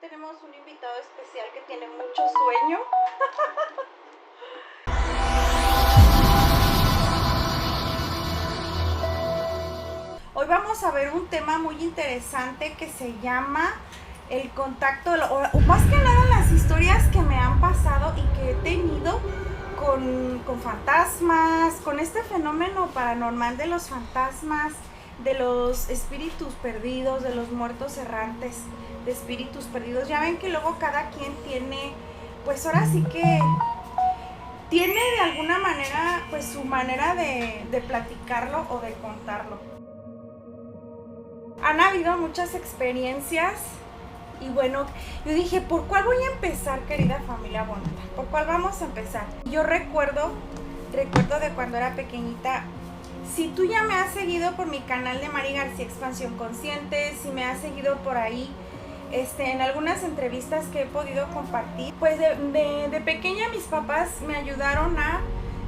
tenemos un invitado especial que tiene mucho sueño. Hoy vamos a ver un tema muy interesante que se llama el contacto, o más que nada las historias que me han pasado y que he tenido con fantasmas, con este fenómeno paranormal de los fantasmas, de los espíritus perdidos, de los muertos errantes, de espíritus perdidos. Ya ven que luego cada quien tiene, pues ahora sí que tiene de alguna manera, pues su manera de platicarlo o de contarlo. Han habido muchas experiencias y bueno, yo dije, ¿por cuál voy a empezar, querida familia bonita? ¿Por cuál vamos a empezar? Yo recuerdo de cuando era pequeñita. Si tú ya me has seguido por mi canal de Mari García Expansión Consciente, si me has seguido por ahí en algunas entrevistas que he podido compartir, pues de pequeña mis papás me ayudaron a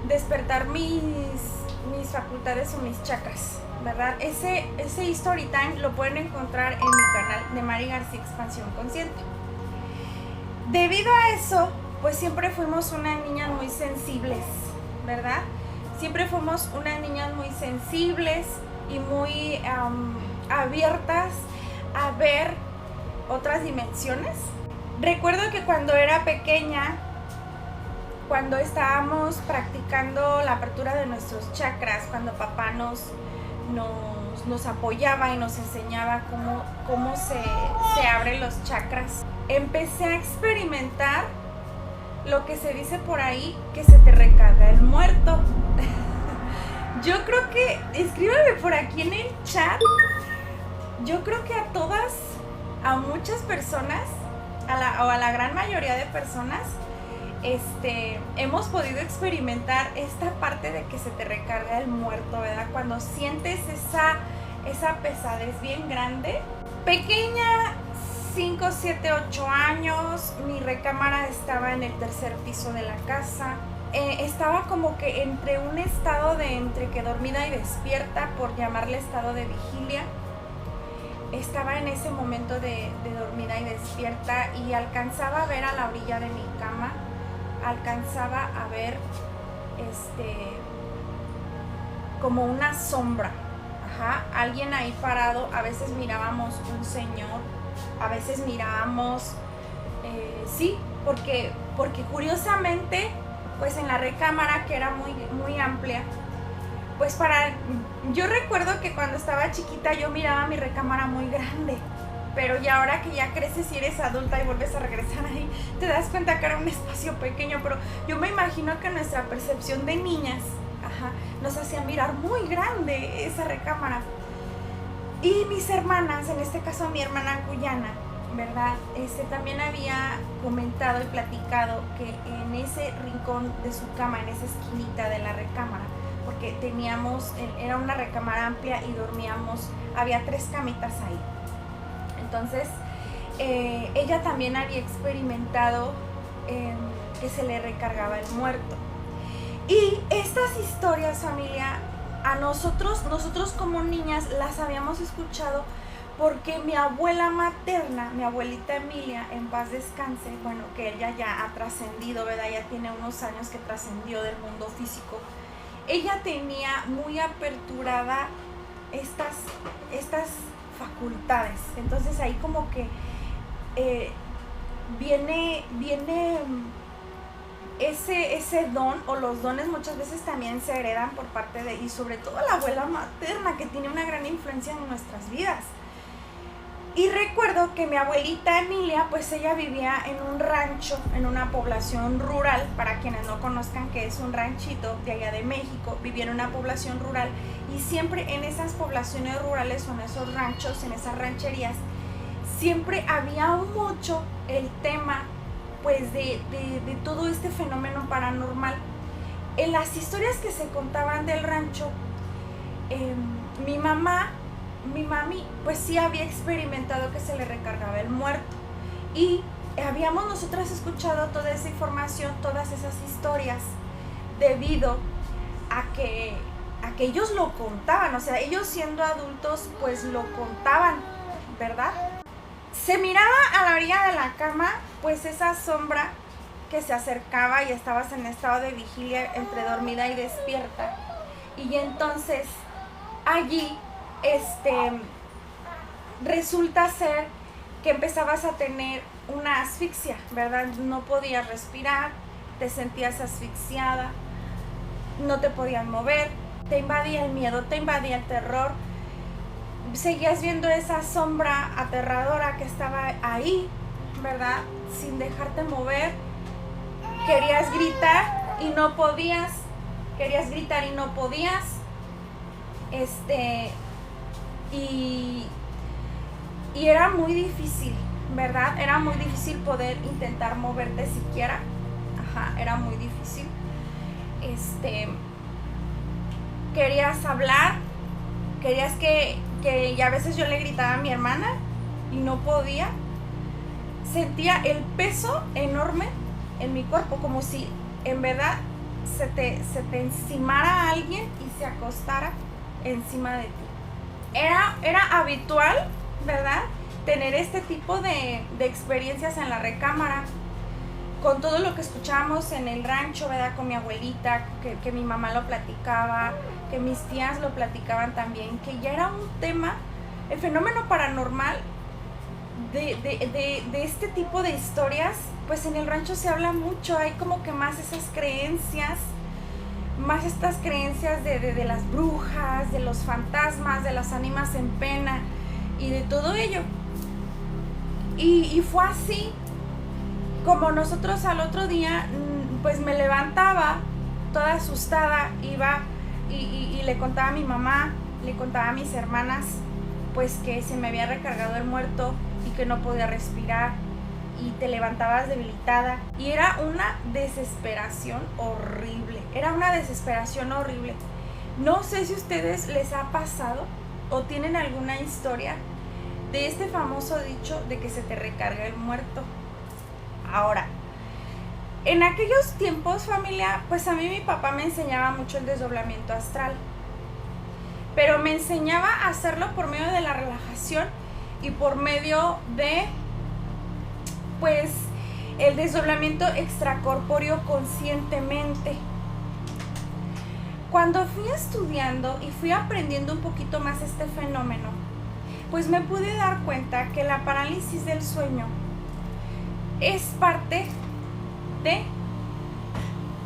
despertar mis facultades o mis chakras, ¿verdad? Ese Story Time lo pueden encontrar en mi canal de Mari García Expansión Consciente. Debido a eso, pues siempre fuimos unas niñas muy sensibles, ¿verdad? Siempre fuimos unas niñas muy sensibles y muy abiertas a ver otras dimensiones. Recuerdo que cuando era pequeña, cuando estábamos practicando la apertura de nuestros chakras, cuando papá nos apoyaba y nos enseñaba cómo se abren los chakras, empecé a experimentar lo que se dice por ahí, que se te recarga el muerto. Yo creo que, escríbeme por aquí en el chat, yo creo que a muchas personas, o a la gran mayoría de personas, hemos podido experimentar esta parte de que se te recarga el muerto, ¿verdad? Cuando sientes esa pesadez bien grande. Pequeña, 5, 7, 8 años, mi recámara estaba en el tercer piso de la casa. Estaba como que entre un estado de entre que dormida y despierta, por llamarle estado de vigilia. Estaba en ese momento de dormida y despierta y alcanzaba a ver a la orilla de mi cama, alcanzaba a ver como una sombra, alguien ahí parado. A veces mirábamos un señor, a veces mirábamos, porque curiosamente, pues en la recámara, que era muy, muy amplia, pues yo recuerdo que cuando estaba chiquita yo miraba mi recámara muy grande, pero ya ahora que ya creces y eres adulta y vuelves a regresar ahí, te das cuenta que era un espacio pequeño. Pero yo me imagino que nuestra percepción de niñas, nos hacía mirar muy grande esa recámara. Y mis hermanas, en este caso mi hermana Cuyana, ¿verdad? También había comentado y platicado que en ese rincón de su cama, en esa esquinita de la recámara, porque era una recámara amplia y había 3 camitas ahí. Entonces, ella también había experimentado que se le recargaba el muerto. Y estas historias, familia, a nosotros como niñas las habíamos escuchado porque mi abuela materna, mi abuelita Emilia, en paz descanse, bueno, que ella ya ha trascendido, ¿verdad? Ya tiene unos años que trascendió del mundo físico. Ella tenía muy aperturada estas facultades. Entonces ahí como que viene ese don, o los dones muchas veces también se heredan por parte y sobre todo la abuela materna, que tiene una gran influencia en nuestras vidas. Y recuerdo que mi abuelita Emilia, pues ella vivía en un rancho, en una población rural. Para quienes no conozcan qué es un ranchito de allá de México, vivía en una población rural, y siempre en esas poblaciones rurales o en esos ranchos, en esas rancherías, siempre había mucho el tema, pues de todo este fenómeno paranormal. En las historias que se contaban del rancho, mi mami, pues sí había experimentado que se le recargaba el muerto, y habíamos nosotras escuchado toda esa información, todas esas historias, debido a que ellos lo contaban, o sea, ellos siendo adultos pues lo contaban, ¿verdad? Se miraba a la orilla de la cama, pues esa sombra que se acercaba y estabas en estado de vigilia entre dormida y despierta. Y entonces allí resulta ser que empezabas a tener una asfixia, ¿verdad? No podías respirar, te sentías asfixiada, no te podías mover, te invadía el miedo, te invadía el terror, seguías viendo esa sombra aterradora que estaba ahí, ¿verdad? Sin dejarte mover, querías gritar y no podías, y era muy difícil, ¿verdad? Era muy difícil poder intentar moverte siquiera. Era muy difícil. Querías hablar, querías que y a veces yo le gritaba a mi hermana y no podía. Sentía el peso enorme en mi cuerpo, como si en verdad se te encimara alguien y se acostara encima de ti. Era habitual, ¿verdad?, tener este tipo de experiencias en la recámara, con todo lo que escuchábamos en el rancho, ¿verdad?, con mi abuelita, que mi mamá lo platicaba, que mis tías lo platicaban también, que ya era un tema, el fenómeno paranormal de este tipo de historias, pues en el rancho se habla mucho, hay como que más esas creencias, más estas creencias de las brujas, de los fantasmas, de las ánimas en pena y de todo ello. Y fue así como nosotros al otro día, pues me levantaba toda asustada, iba y le contaba a mi mamá, le contaba a mis hermanas, pues que se me había recargado el muerto y que no podía respirar, y te levantabas debilitada, y era una desesperación horrible, No sé si a ustedes les ha pasado o tienen alguna historia de este famoso dicho de que se te recarga el muerto. Ahora, en aquellos tiempos, familia, pues a mí mi papá me enseñaba mucho el desdoblamiento astral, pero me enseñaba a hacerlo por medio de la relajación y por medio de, pues, el desdoblamiento extracorpóreo conscientemente. Cuando fui estudiando y fui aprendiendo un poquito más este fenómeno, pues me pude dar cuenta que la parálisis del sueño es parte de,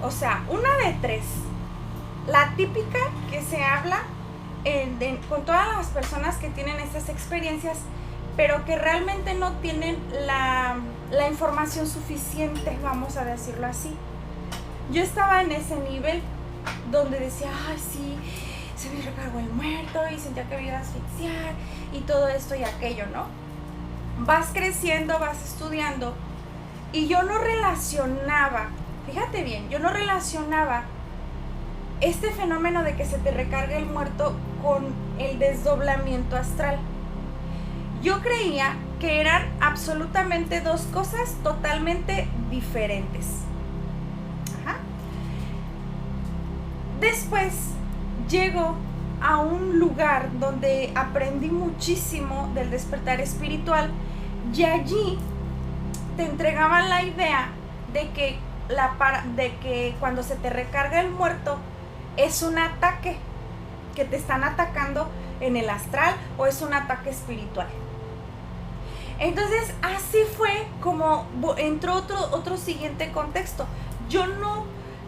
o sea, una de tres. La típica que se habla con todas las personas que tienen estas experiencias, pero que realmente no tienen la información suficiente, vamos a decirlo así. Yo estaba en ese nivel donde decía, ay, sí, se me recargó el muerto y sentía que me iba a asfixiar y todo esto y aquello, ¿no? Vas creciendo, vas estudiando, y yo no relacionaba, fíjate bien, yo no relacionaba este fenómeno de que se te recargue el muerto con el desdoblamiento astral. Yo creía que eran absolutamente dos cosas totalmente diferentes. Después llego a un lugar donde aprendí muchísimo del despertar espiritual, y allí te entregaban la idea de que cuando se te recarga el muerto es un ataque, que te están atacando en el astral, o es un ataque espiritual. Entonces así fue como entró otro siguiente contexto.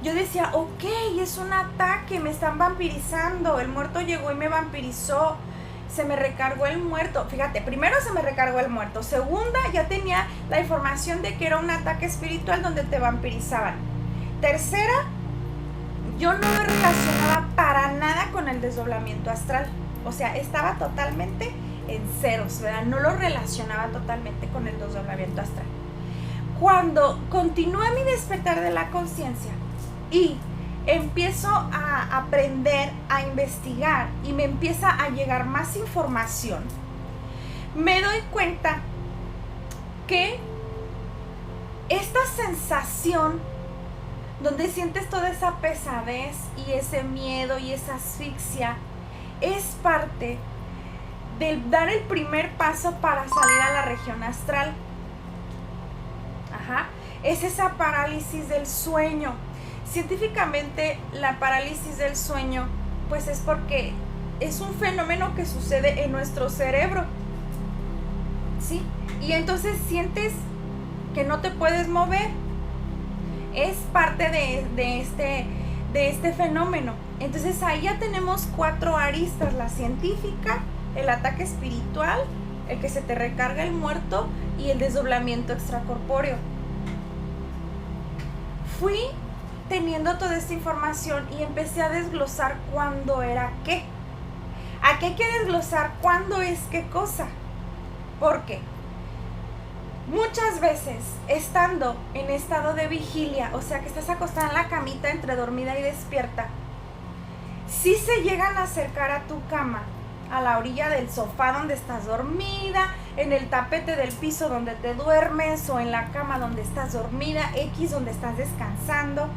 Yo decía, ok, es un ataque, me están vampirizando, el muerto llegó y me vampirizó, se me recargó el muerto. Fíjate, primero se me recargó el muerto, segunda, ya tenía la información de que era un ataque espiritual donde te vampirizaban. Tercera, yo no me relacionaba para nada con el desdoblamiento astral, o sea, estaba totalmente en ceros, ¿verdad? No lo relacionaba totalmente con el desdoblamiento astral. Cuando continúa mi despertar de la conciencia y empiezo a aprender, a investigar, y me empieza a llegar más información, me doy cuenta que esta sensación donde sientes toda esa pesadez y ese miedo y esa asfixia es parte del dar el primer paso para salir a la región astral. Ajá. Es esa parálisis del sueño. Científicamente, la parálisis del sueño, pues es porque es un fenómeno que sucede en nuestro cerebro, ¿sí? Y entonces sientes que no te puedes mover. Es parte de este fenómeno. Entonces ahí ya tenemos 4 aristas: la científica, el ataque espiritual, el que se te recarga el muerto y el desdoblamiento extracorpóreo. Fui teniendo toda esta información y empecé a desglosar cuándo era qué. Aquí hay que desglosar cuándo es qué cosa. ¿Por qué? Muchas veces, estando en estado de vigilia, o sea que estás acostada en la camita entre dormida y despierta, sí se llegan a acercar a tu cama, a la orilla del sofá donde estás dormida, en el tapete del piso donde te duermes, o en la cama donde estás dormida, X donde estás descansando.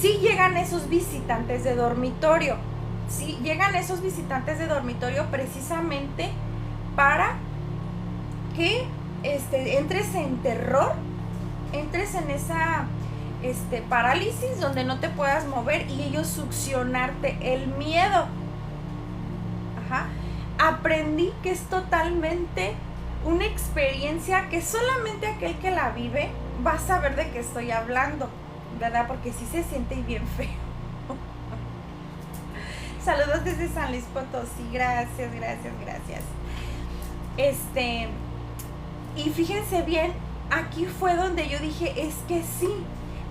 Sí llegan esos visitantes de dormitorio, sí llegan esos visitantes de dormitorio precisamente para que entres en terror, entres en esa parálisis donde no te puedas mover y ellos succionarte el miedo. Ajá. Aprendí que es totalmente una experiencia que solamente aquel que la vive va a saber de qué estoy hablando, ¿verdad? Porque sí se siente bien feo. Saludos desde San Luis Potosí, gracias. Y fíjense bien, aquí fue donde yo dije, es que sí,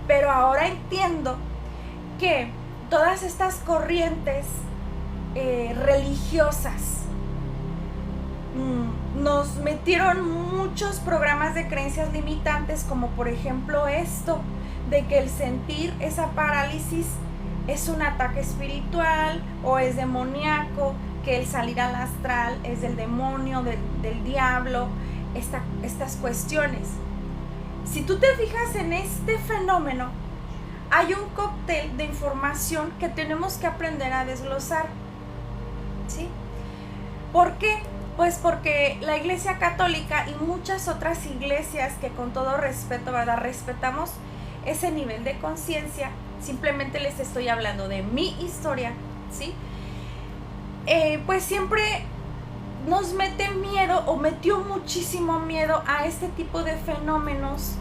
pero ahora entiendo que todas estas corrientes religiosas nos metieron muchos programas de creencias limitantes, como por ejemplo esto, de que el sentir esa parálisis es un ataque espiritual o es demoníaco, que el salir al astral es del demonio, del diablo, estas cuestiones. Si tú te fijas en este fenómeno, hay un cóctel de información que tenemos que aprender a desglosar, ¿sí? ¿Por qué? Pues porque la Iglesia Católica y muchas otras iglesias que con todo respeto, ¿verdad?, respetamos ese nivel de conciencia, simplemente les estoy hablando de mi historia, ¿sí? Pues siempre nos mete miedo o metió muchísimo miedo a este tipo de fenómenos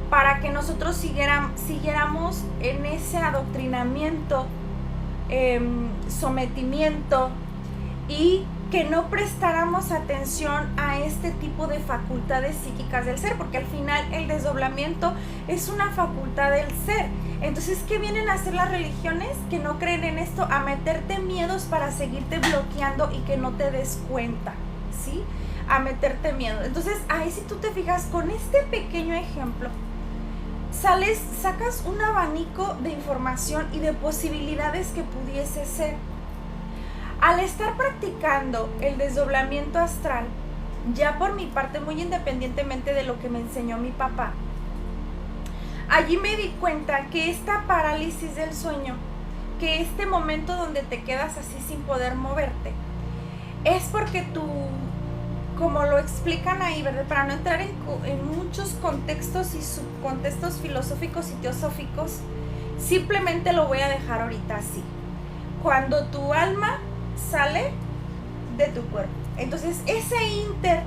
para que nosotros siguiéramos en ese adoctrinamiento, sometimiento, y que no prestáramos atención a este tipo de facultades psíquicas del ser, porque al final el desdoblamiento es una facultad del ser. Entonces, ¿qué vienen a hacer las religiones que no creen en esto? A meterte miedos para seguirte bloqueando y que no te des cuenta, ¿sí? A meterte miedo. Entonces, ahí si tú te fijas, con este pequeño ejemplo, sacas un abanico de información y de posibilidades que pudiese ser. Al estar practicando el desdoblamiento astral, ya por mi parte, muy independientemente de lo que me enseñó mi papá, allí me di cuenta que esta parálisis del sueño, que este momento donde te quedas así sin poder moverte, es porque tú, como lo explican ahí, ¿verdad?, para no entrar en muchos contextos y subcontextos filosóficos y teosóficos, simplemente lo voy a dejar ahorita así. Cuando tu alma sale de tu cuerpo, entonces ese inter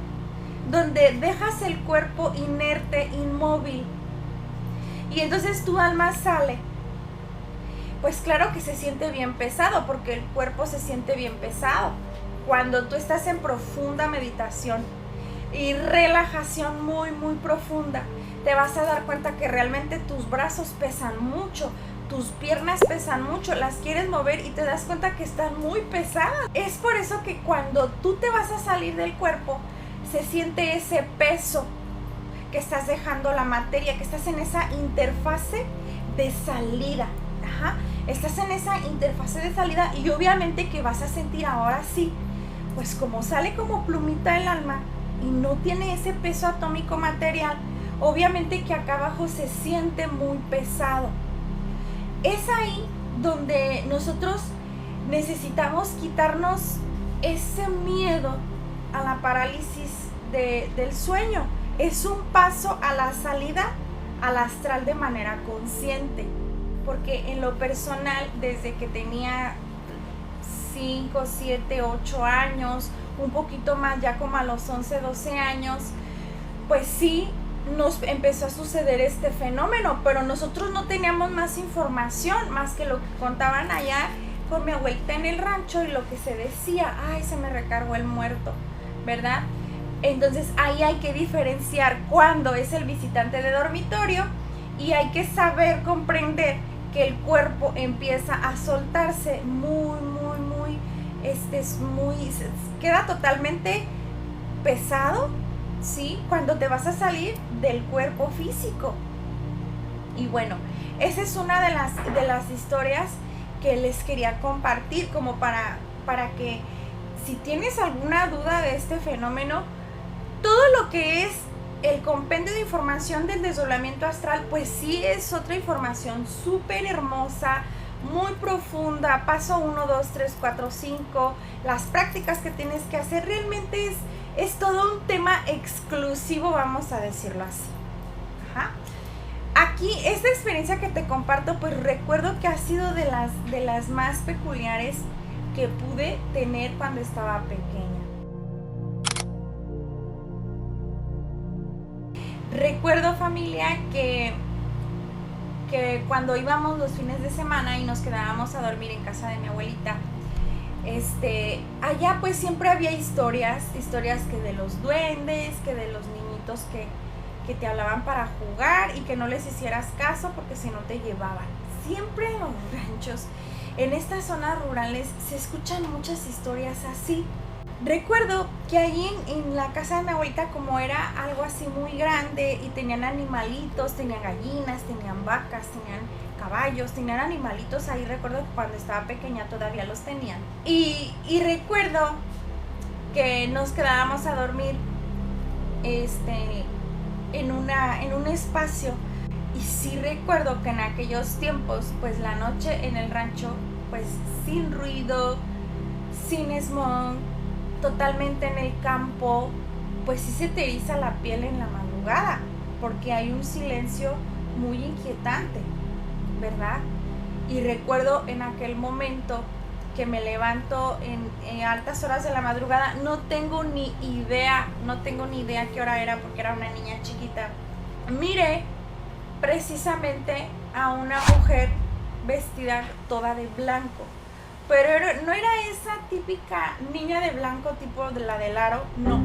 donde dejas el cuerpo inerte, inmóvil, y entonces tu alma sale, pues claro que se siente bien pesado, porque el cuerpo se siente bien pesado. Cuando tú estás en profunda meditación y relajación muy, muy profunda, te vas a dar cuenta que realmente tus brazos pesan mucho, tus piernas pesan mucho, las quieres mover y te das cuenta que están muy pesadas. Es por eso que cuando tú te vas a salir del cuerpo, se siente ese peso, que estás dejando la materia, que estás en esa interfase de salida. Ajá. Estás en esa interfase de salida y obviamente que vas a sentir ahora sí, pues como sale como plumita el alma y no tiene ese peso atómico material, obviamente que acá abajo se siente muy pesado. Es ahí donde nosotros necesitamos quitarnos ese miedo a la parálisis del sueño. Es un paso a la salida al astral de manera consciente, porque en lo personal, desde que tenía 5, 7, 8 años, un poquito más, ya como a los 11, 12 años, pues sí nos empezó a suceder este fenómeno, pero nosotros no teníamos más información, más que lo que contaban allá con mi abuelita en el rancho, y lo que se decía, ay, se me recargó el muerto, ¿verdad? Entonces ahí hay que diferenciar cuándo es el visitante de dormitorio, y hay que saber comprender que el cuerpo empieza a soltarse queda totalmente pesado, ¿sí? Cuando te vas a salir del cuerpo físico. Y bueno, esa es una de las historias que les quería compartir, como para que si tienes alguna duda de este fenómeno, todo lo que es el compendio de información del desdoblamiento astral, pues sí es otra información súper hermosa, muy profunda, paso 1, 2, 3, 4, 5, las prácticas que tienes que hacer, realmente es todo un tema exclusivo, vamos a decirlo así. Ajá. Aquí, esta experiencia que te comparto, pues recuerdo que ha sido de las más peculiares que pude tener cuando estaba pequeña. Recuerdo, familia, que cuando íbamos los fines de semana y nos quedábamos a dormir en casa de mi abuelita, allá pues siempre había historias que de los duendes, que de los niñitos que te hablaban para jugar y que no les hicieras caso porque si no te llevaban. Siempre en los ranchos, en estas zonas rurales, se escuchan muchas historias así. Recuerdo que allí en la casa de mi abuelita, como era algo así muy grande y tenían animalitos, tenían gallinas, tenían vacas, tenían caballos, tenían animalitos ahí. Recuerdo que cuando estaba pequeña todavía los tenían. Y recuerdo que nos quedábamos a dormir en un espacio. Y sí recuerdo que en aquellos tiempos, pues la noche en el rancho, pues sin ruido, sin smog, totalmente en el campo, pues sí se te eriza la piel en la madrugada, porque hay un silencio muy inquietante, ¿verdad? Y recuerdo en aquel momento que me levanto en altas horas de la madrugada, no tengo ni idea qué hora era, porque era una niña chiquita. Miré precisamente a una mujer vestida toda de blanco. Pero no era esa típica niña de blanco tipo de la del aro, no.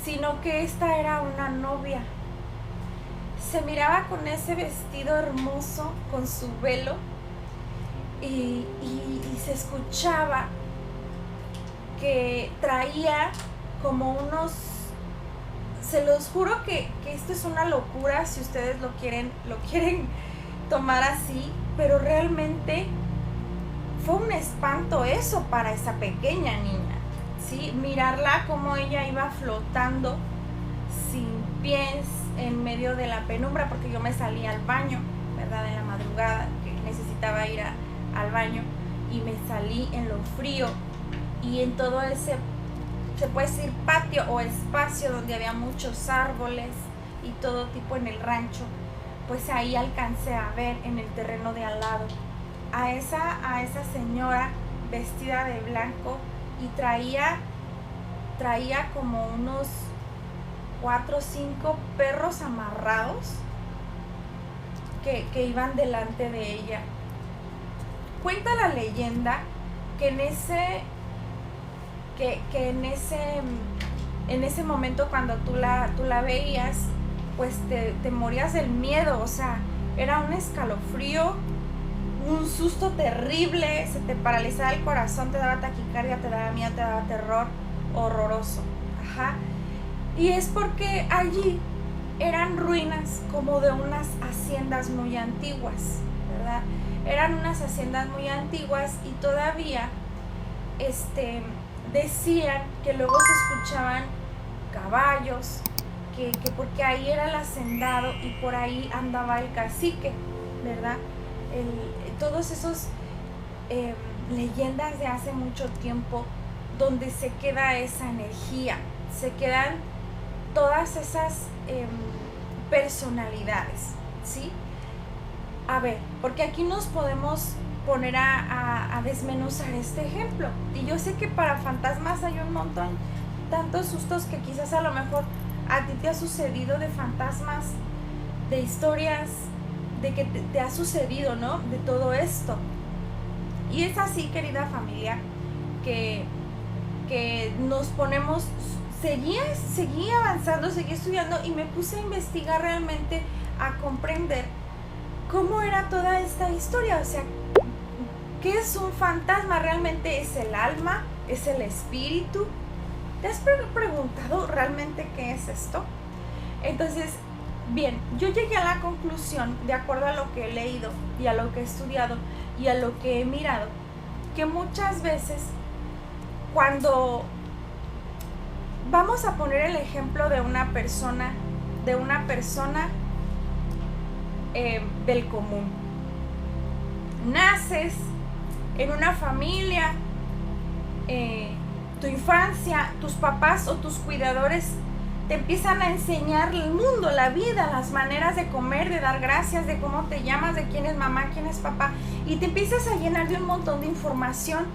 Sino que esta era una novia. Se miraba con ese vestido hermoso, con su velo. Y se escuchaba que traía como unos... Se los juro que esto es una locura si ustedes lo quieren tomar así. Pero realmente... fue un espanto eso para esa pequeña niña, ¿sí? Mirarla como ella iba flotando sin pies en medio de la penumbra, porque yo me salí al baño, ¿verdad? En la madrugada, que necesitaba ir al baño, y me salí en lo frío, y en todo ese, se puede decir, patio o espacio donde había muchos árboles y todo tipo en el rancho, pues ahí alcancé a ver en el terreno de al lado a esa señora vestida de blanco, y traía como unos 4 o 5 perros amarrados que iban delante de ella. Cuenta la leyenda que en ese momento, cuando tú la veías, pues te morías del miedo. O sea, era un escalofrío, un susto terrible, se te paralizaba el corazón, te daba taquicardia, te daba miedo, te daba terror, horroroso. Ajá. Y es porque allí eran ruinas como de unas haciendas muy antiguas, ¿verdad? Eran unas haciendas muy antiguas, y todavía decían que luego se escuchaban caballos, que porque ahí era el hacendado y por ahí andaba el cacique, ¿verdad? Todos esos leyendas de hace mucho tiempo donde se queda esa energía, se quedan todas esas personalidades, ¿sí? A ver, porque aquí nos podemos poner a desmenuzar este ejemplo. Y yo sé que para fantasmas hay un montón, tantos sustos que quizás a lo mejor a ti te ha sucedido de fantasmas, de historias, de que te ha sucedido, ¿no? De todo esto. Y es así, querida familia, que nos ponemos, seguí avanzando, seguí estudiando y me puse a investigar realmente, a comprender cómo era toda esta historia. O sea, ¿qué es un fantasma? ¿Realmente es el alma? ¿Es el espíritu? ¿Te has preguntado realmente qué es esto? Entonces, bien, yo llegué a la conclusión, de acuerdo a lo que he leído y a lo que he estudiado y a lo que he mirado, que muchas veces cuando vamos a poner el ejemplo de una persona del común, naces en una familia, tu infancia, tus papás o tus cuidadores te empiezan a enseñar el mundo, la vida, las maneras de comer, de dar gracias, de cómo te llamas, de quién es mamá, quién es papá, y te empiezas a llenar de un montón de información.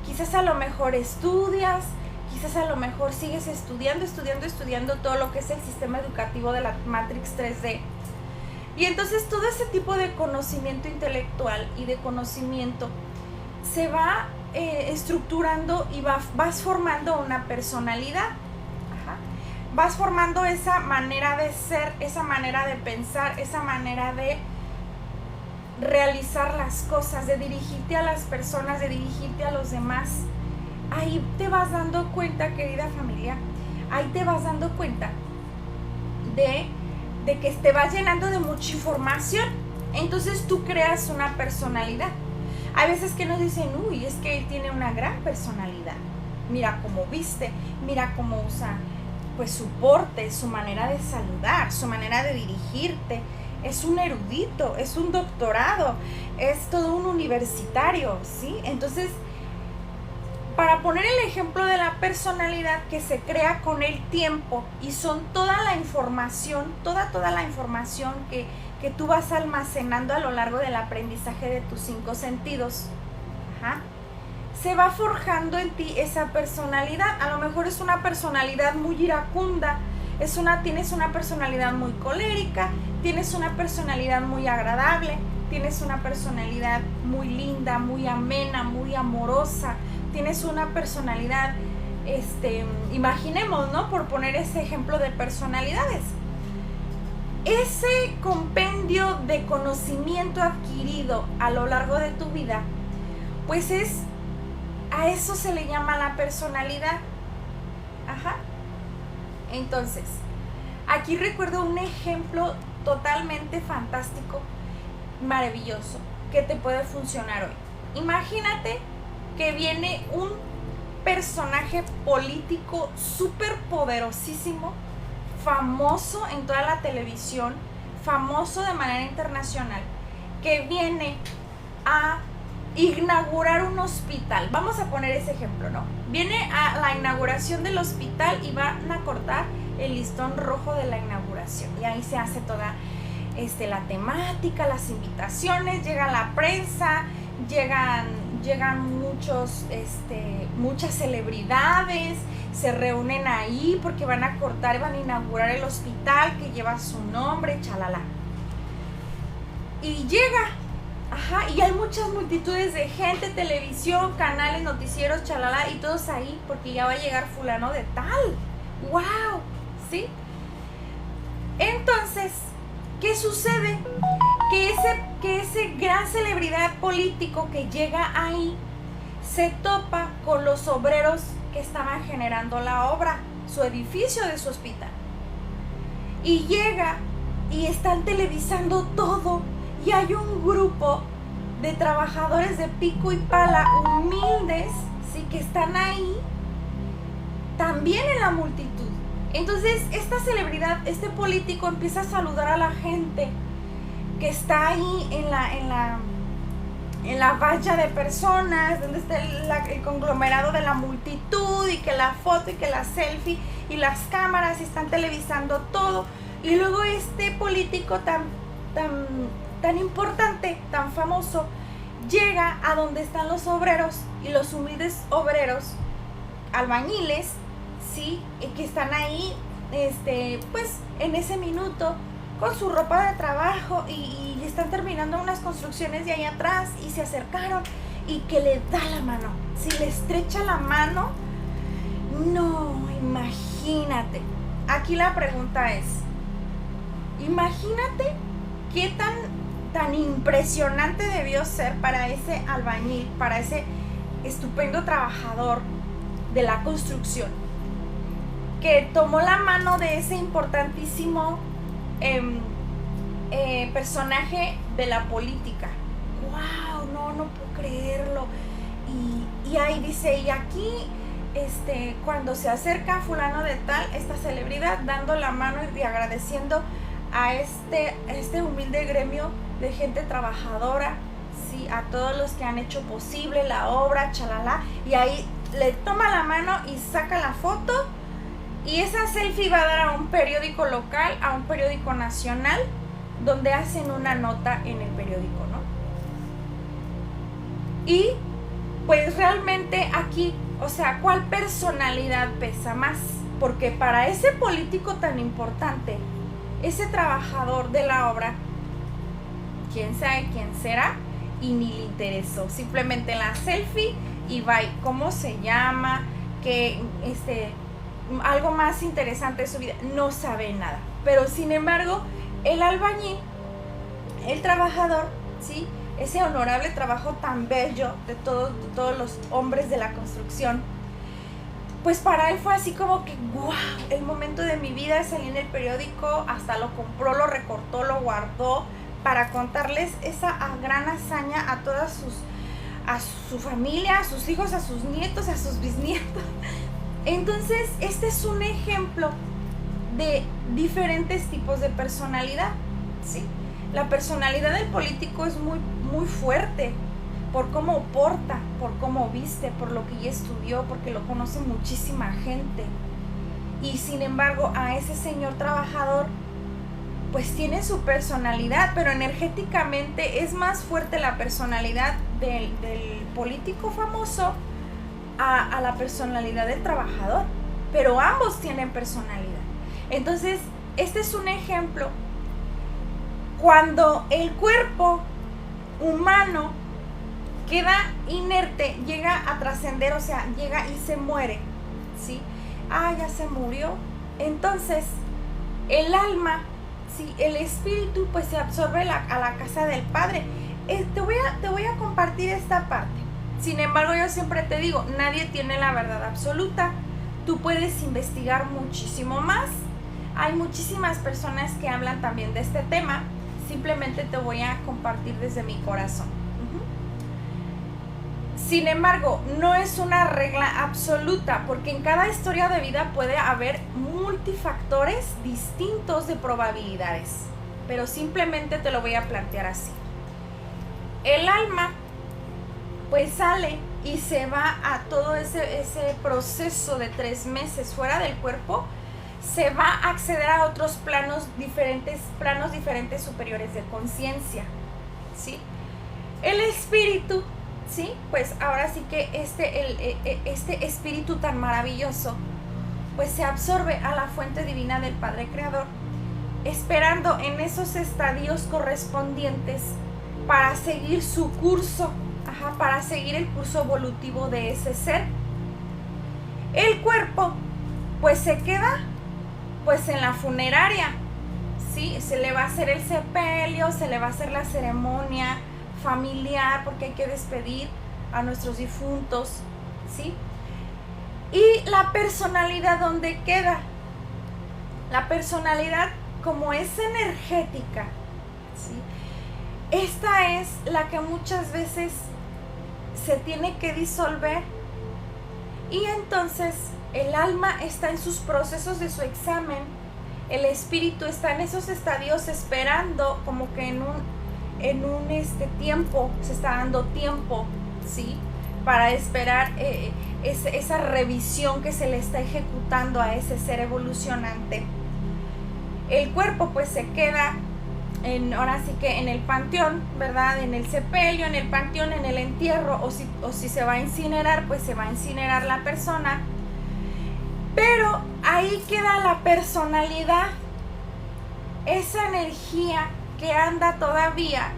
Quizás a lo mejor estudias, quizás a lo mejor sigues estudiando todo lo que es el sistema educativo de la Matrix 3D. Y entonces todo ese tipo de conocimiento intelectual y de conocimiento se va estructurando y vas formando una personalidad. Vas formando esa manera de ser, esa manera de pensar, esa manera de realizar las cosas, de dirigirte a las personas, de dirigirte a los demás. Ahí te vas dando cuenta, querida familia, ahí te vas dando cuenta de que te vas llenando de mucha información. Entonces tú creas una personalidad. Hay veces que nos dicen, uy, es que él tiene una gran personalidad. Mira cómo viste, mira cómo usa pues su porte, su manera de saludar, su manera de dirigirte. Es un erudito, es un doctorado, es todo un universitario, ¿sí? Entonces, para poner el ejemplo de la personalidad que se crea con el tiempo y son toda la información, toda la información que tú vas almacenando a lo largo del aprendizaje de tus 5 sentidos, se va forjando en ti esa personalidad. A lo mejor es una personalidad muy iracunda, tienes una personalidad muy colérica, tienes una personalidad muy agradable, tienes una personalidad muy linda, muy amena, muy amorosa, tienes una personalidad, imaginemos, ¿no? Por poner ese ejemplo de personalidades. Ese compendio de conocimiento adquirido a lo largo de tu vida, pues a eso se le llama la personalidad. Entonces, aquí recuerdo un ejemplo totalmente fantástico, maravilloso, que te puede funcionar hoy. Imagínate que viene un personaje político súper poderosísimo, famoso en toda la televisión, famoso de manera internacional, que viene a inaugurar un hospital. Vamos a poner ese ejemplo, ¿no? Viene a la inauguración del hospital y van a cortar el listón rojo de la inauguración. Y ahí se hace toda la temática, las invitaciones, llega la prensa, llegan muchas celebridades, se reúnen ahí porque van a inaugurar el hospital que lleva su nombre, chalala. Y llega, y hay muchas multitudes de gente, televisión, canales, noticieros, chalala, y todos ahí porque ya va a llegar fulano de tal. ¡Wow! ¿Sí? Entonces, ¿qué sucede? Que ese gran celebridad político que llega ahí se topa con los obreros que estaban generando la obra, su edificio de su hospital. Y llega y están televisando todo y hay un grupo de trabajadores de pico y pala humildes, ¿sí? Que están ahí también en la multitud. Entonces esta celebridad, este político empieza a saludar a la gente que está ahí en la valla de personas, donde está el conglomerado de la multitud, y que la foto y que la selfie y las cámaras, y están televisando todo. Y luego este político tan importante, tan famoso, llega a donde están los obreros, y los humildes obreros, albañiles, ¿sí? Y que están ahí, pues en ese minuto, con su ropa de trabajo, y están terminando unas construcciones de ahí atrás, y se acercaron, y que le da la mano, si le estrecha la mano. No, imagínate. Aquí la pregunta es, imagínate qué tan impresionante debió ser para ese albañil, para ese estupendo trabajador de la construcción, que tomó la mano de ese importantísimo personaje de la política. ¡Wow! No puedo creerlo. Y ahí dice, y aquí cuando se acerca fulano de tal, esta celebridad, dando la mano y agradeciendo a este humilde gremio de gente trabajadora, ¿sí? A todos los que han hecho posible la obra, chalala, y ahí le toma la mano y saca la foto, y esa selfie va a dar a un periódico local, a un periódico nacional, donde hacen una nota en el periódico, ¿no? Y pues realmente aquí, o sea, ¿cuál personalidad pesa más? Porque para ese político tan importante, ese trabajador de la obra, quién sabe quién será, y ni le interesó. Simplemente la selfie y bye. ¿Cómo se llama? Que algo más interesante de su vida, no sabe nada. Pero sin embargo, el albañil, el trabajador, ¿sí? Ese honorable trabajo tan bello de todos los hombres de la construcción, pues para él fue así como que ¡guau! El momento de mi vida. Salí en el periódico, hasta lo compró, lo recortó, lo guardó para contarles esa gran hazaña a a su familia, a sus hijos, a sus nietos, a sus bisnietos. Entonces, este es un ejemplo de diferentes tipos de personalidad, ¿sí? La personalidad del político es muy, muy fuerte, por cómo porta, por cómo viste, por lo que ya estudió, porque lo conoce muchísima gente. Y sin embargo, a ese señor trabajador, pues tiene su personalidad, pero energéticamente es más fuerte la personalidad del político famoso a la personalidad del trabajador. Pero ambos tienen personalidad. Entonces, este es un ejemplo. Cuando el cuerpo humano queda inerte, llega a trascender, o sea, llega y se muere, ¿sí? Ya se murió. Entonces, el alma, ¿sí? El espíritu, pues se absorbe a la casa del Padre. Te voy a compartir esta parte. Sin embargo, yo siempre te digo, nadie tiene la verdad absoluta. Tú puedes investigar muchísimo más. Hay muchísimas personas que hablan también de este tema. Simplemente te voy a compartir desde mi corazón. Sin embargo, no es una regla absoluta, porque en cada historia de vida puede haber multifactores distintos de probabilidades. Pero simplemente te lo voy a plantear así. El alma, pues sale y se va a todo ese proceso de 3 meses fuera del cuerpo. Se va a acceder a otros planos diferentes superiores de conciencia, ¿sí? El espíritu, ¿sí? Pues ahora sí que este espíritu tan maravilloso, pues se absorbe a la fuente divina del Padre Creador, esperando en esos estadios correspondientes para seguir su curso, para seguir el curso evolutivo de ese ser. El cuerpo, pues se queda pues en la funeraria, ¿sí? Se le va a hacer el sepelio, se le va a hacer la ceremonia familiar, porque hay que despedir a nuestros difuntos, ¿sí? Y la personalidad, ¿dónde queda? La personalidad, como es energética, ¿sí? Esta es la que muchas veces se tiene que disolver, y entonces el alma está en sus procesos de su examen, el espíritu está en esos estadios esperando como que en un tiempo, se está dando tiempo, ¿sí? Para esperar esa revisión que se le está ejecutando a ese ser evolucionante. El cuerpo pues se queda ahora sí que en el panteón, ¿verdad? En el sepelio, en el panteón, en el entierro, o si se va a incinerar, pues se va a incinerar la persona. Pero ahí queda la personalidad, esa energía que anda todavía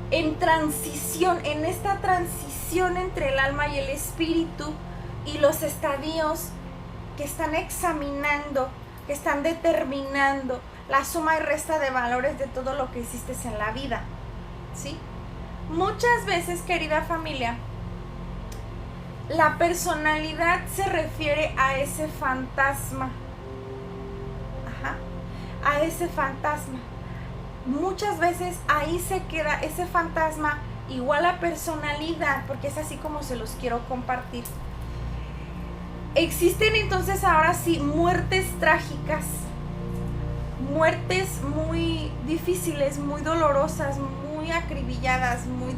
en transición, en esta transición entre el alma y el espíritu, y los estadios que están examinando, que están determinando la suma y resta de valores de todo lo que hiciste en la vida, ¿sí? Muchas veces, querida familia, la personalidad se refiere a ese fantasma, a ese fantasma. Muchas veces ahí se queda ese fantasma igual a personalidad, porque es así como se los quiero compartir. Existen entonces ahora sí muertes trágicas, muertes muy difíciles, muy dolorosas, muy acribilladas, muy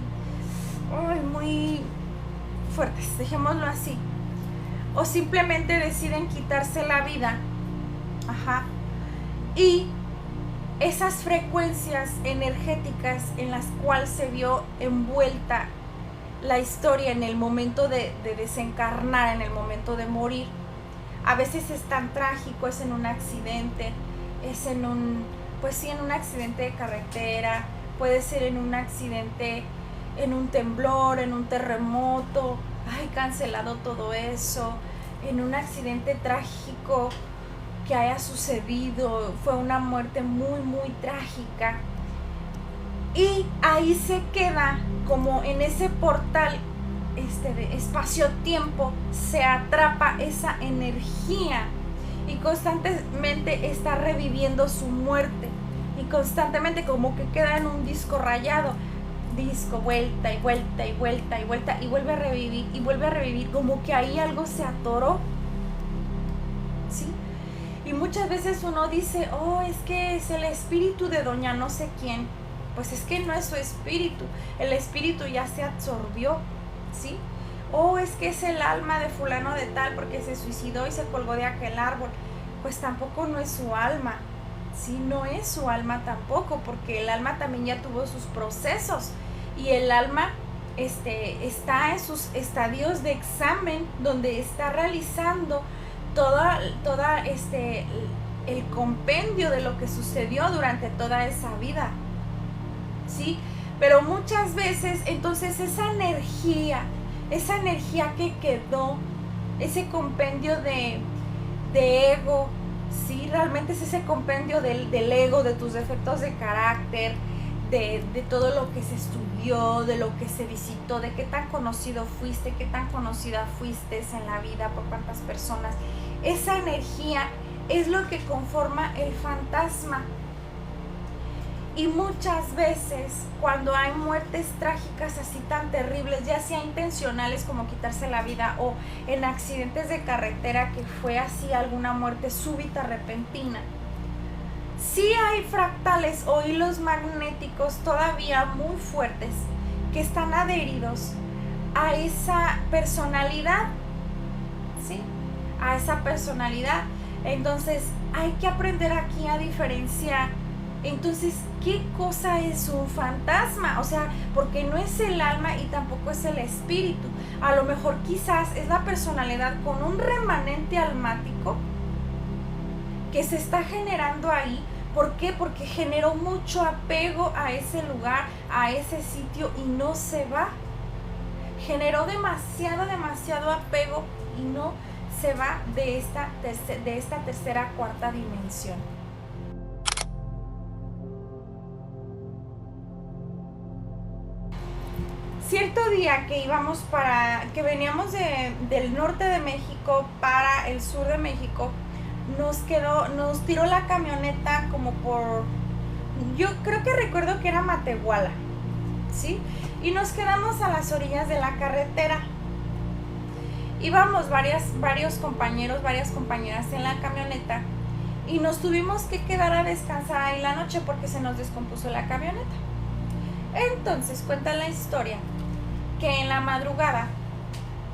fuertes, dejémoslo así. O simplemente deciden quitarse la vida. Y esas frecuencias energéticas en las cuales se vio envuelta la historia en el momento de desencarnar, en el momento de morir, a veces es tan trágico, es en un accidente, es en un accidente de carretera, puede ser en un accidente, en un temblor, en un terremoto, cancelado todo eso, en un accidente trágico que haya sucedido, fue una muerte muy, muy trágica. Y ahí se queda como en ese portal de espacio-tiempo, se atrapa esa energía y constantemente está reviviendo su muerte, y constantemente como que queda en un disco rayado, vuelta y vuelta y vuelta y vuelta, y vuelve a revivir, como que ahí algo se atoró, ¿sí? Y muchas veces uno dice, es que es el espíritu de doña no sé quién. Pues es que no es su espíritu, el espíritu ya se absorbió, ¿sí? Es que es el alma de fulano de tal porque se suicidó y se colgó de aquel árbol. Pues tampoco no es su alma, ¿sí? No es su alma tampoco, porque el alma también ya tuvo sus procesos, y el alma está en sus estadios de examen, donde está realizando toda el compendio de lo que sucedió durante toda esa vida, ¿sí? Pero muchas veces entonces esa energía que quedó, ese compendio de ego, ¿sí? Realmente es ese compendio del ego, de tus defectos de carácter, de todo lo que se estudió, de lo que se visitó, de qué tan conocido fuiste, qué tan conocida fuiste en la vida, por cuántas personas. Esa energía es lo que conforma el fantasma. Y muchas veces cuando hay muertes trágicas así tan terribles, ya sea intencionales como quitarse la vida, o en accidentes de carretera que fue así alguna muerte súbita, repentina, sí hay fractales o hilos magnéticos todavía muy fuertes que están adheridos a esa personalidad, ¿sí? A esa personalidad. Entonces hay que aprender aquí a diferenciar. Entonces, ¿qué cosa es un fantasma? O sea, porque no es el alma y tampoco es el espíritu. A lo mejor quizás es la personalidad con un remanente almático que se está generando ahí. ¿Por qué? Porque generó mucho apego a ese lugar, a ese sitio, y no se va. Generó demasiado apego y no se va de esta tercera, cuarta dimensión. Cierto día que veníamos del norte de México para el sur de México, nos tiró la camioneta como por, yo creo que recuerdo que era Matehuala, ¿sí? Y nos quedamos a las orillas de la carretera. Íbamos varios compañeros, varias compañeras en la camioneta, y nos tuvimos que quedar a descansar ahí la noche porque se nos descompuso la camioneta. Entonces cuenta la historia que en la madrugada,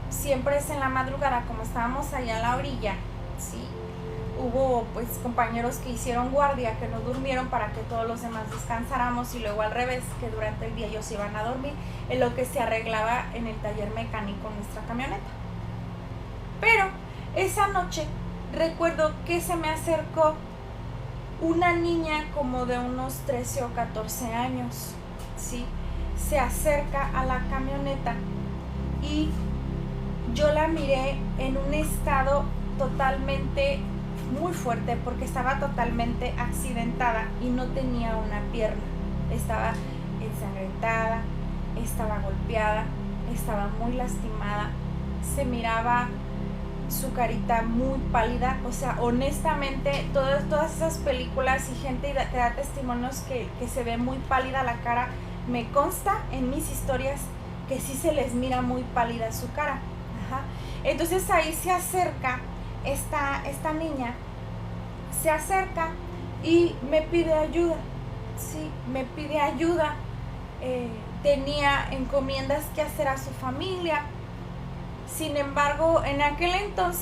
siempre es en la madrugada, como estábamos allá a la orilla, ¿sí? Hubo pues compañeros que hicieron guardia, que no durmieron para que todos los demás descansáramos, y luego al revés, que durante el día ellos iban a dormir en lo que se arreglaba en el taller mecánico nuestra camioneta. Pero esa noche recuerdo que se me acercó una niña como de unos 13 o 14 años, ¿sí? Se acerca a la camioneta y yo la miré en un estado totalmente muy fuerte, porque estaba totalmente accidentada y no tenía una pierna. Estaba ensangrentada, estaba golpeada, estaba muy lastimada, se miraba su carita muy pálida. O sea, honestamente, todas esas películas y gente que da testimonios que se ve muy pálida la cara, me consta en mis historias que sí se les mira muy pálida su cara. Ajá. Entonces ahí se acerca esta niña, se acerca y me pide ayuda, sí, me pide ayuda. Tenía encomiendas que hacer a su familia. Sin embargo, en aquellos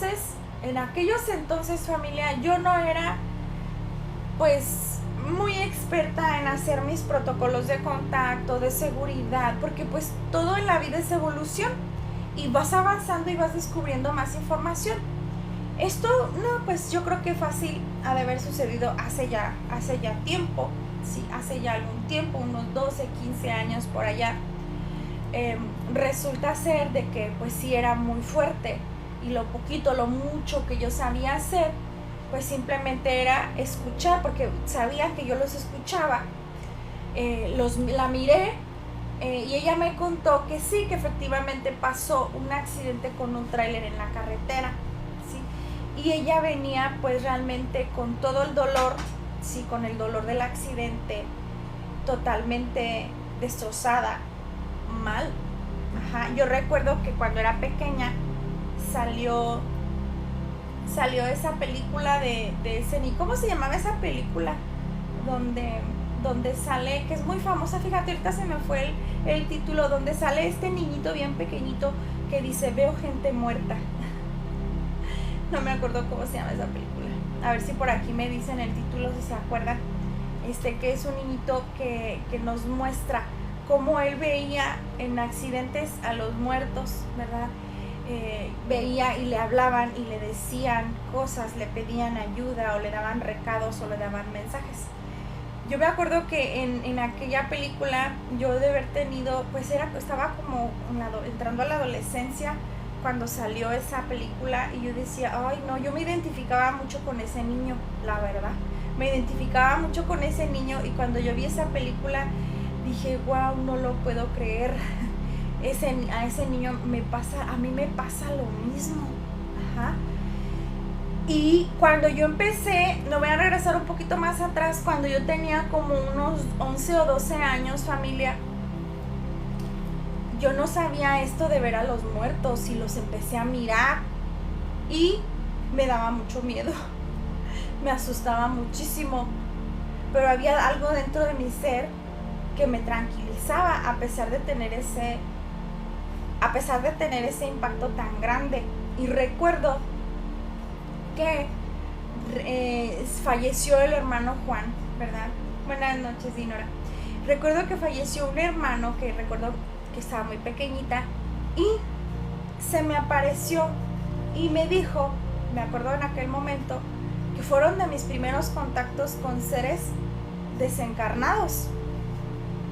entonces, familia, yo no era pues muy experta en hacer mis protocolos de contacto, de seguridad, porque pues todo en la vida es evolución y vas avanzando y vas descubriendo más información. Esto, no, pues yo creo que fácil ha de haber sucedido hace ya tiempo, sí, hace ya algún tiempo, unos 12, 15 años por allá. Resulta ser de que pues sí era muy fuerte, y lo mucho que yo sabía hacer, pues simplemente era escuchar, porque sabía que yo los escuchaba. La miré, y ella me contó que sí, que efectivamente pasó un accidente con un tráiler en la carretera, ¿sí? Y ella venía pues realmente con todo el dolor, sí, con el dolor del accidente, totalmente destrozada, mal. Ajá. Yo recuerdo que cuando era pequeña salió esa película de ese niño. ¿Cómo se llamaba esa película? Donde sale, que es muy famosa, fíjate, ahorita se me fue el título, donde sale este niñito bien pequeñito que dice: veo gente muerta. No me acuerdo cómo se llama esa película. A ver si por aquí me dicen el título, si se acuerdan. Que es un niñito que nos muestra cómo él veía en accidentes a los muertos, ¿verdad? Veía y le hablaban y le decían cosas, le pedían ayuda o le daban recados o le daban mensajes. Yo me acuerdo que en aquella película yo de haber tenido, pues estaba como entrando a la adolescencia cuando salió esa película, y yo decía, ay no, yo me identificaba mucho con ese niño, la verdad. Me identificaba mucho con ese niño, y cuando yo vi esa película dije, wow, no lo puedo creer. A ese niño a mí me pasa lo mismo. Ajá. Y cuando yo empecé, no voy a regresar un poquito más atrás, cuando yo tenía como unos 11 o 12 años, familia, yo no sabía esto de ver a los muertos, y los empecé a mirar y me daba mucho miedo. Me asustaba muchísimo, pero había algo dentro de mi ser que me tranquilizaba a pesar de tener ese impacto tan grande. Y recuerdo que falleció el hermano Juan, ¿verdad? Buenas noches, Dinora. Recuerdo que falleció un hermano que recuerdo que estaba muy pequeñita, y se me apareció y me dijo, me acuerdo en aquel momento, que fueron de mis primeros contactos con seres desencarnados.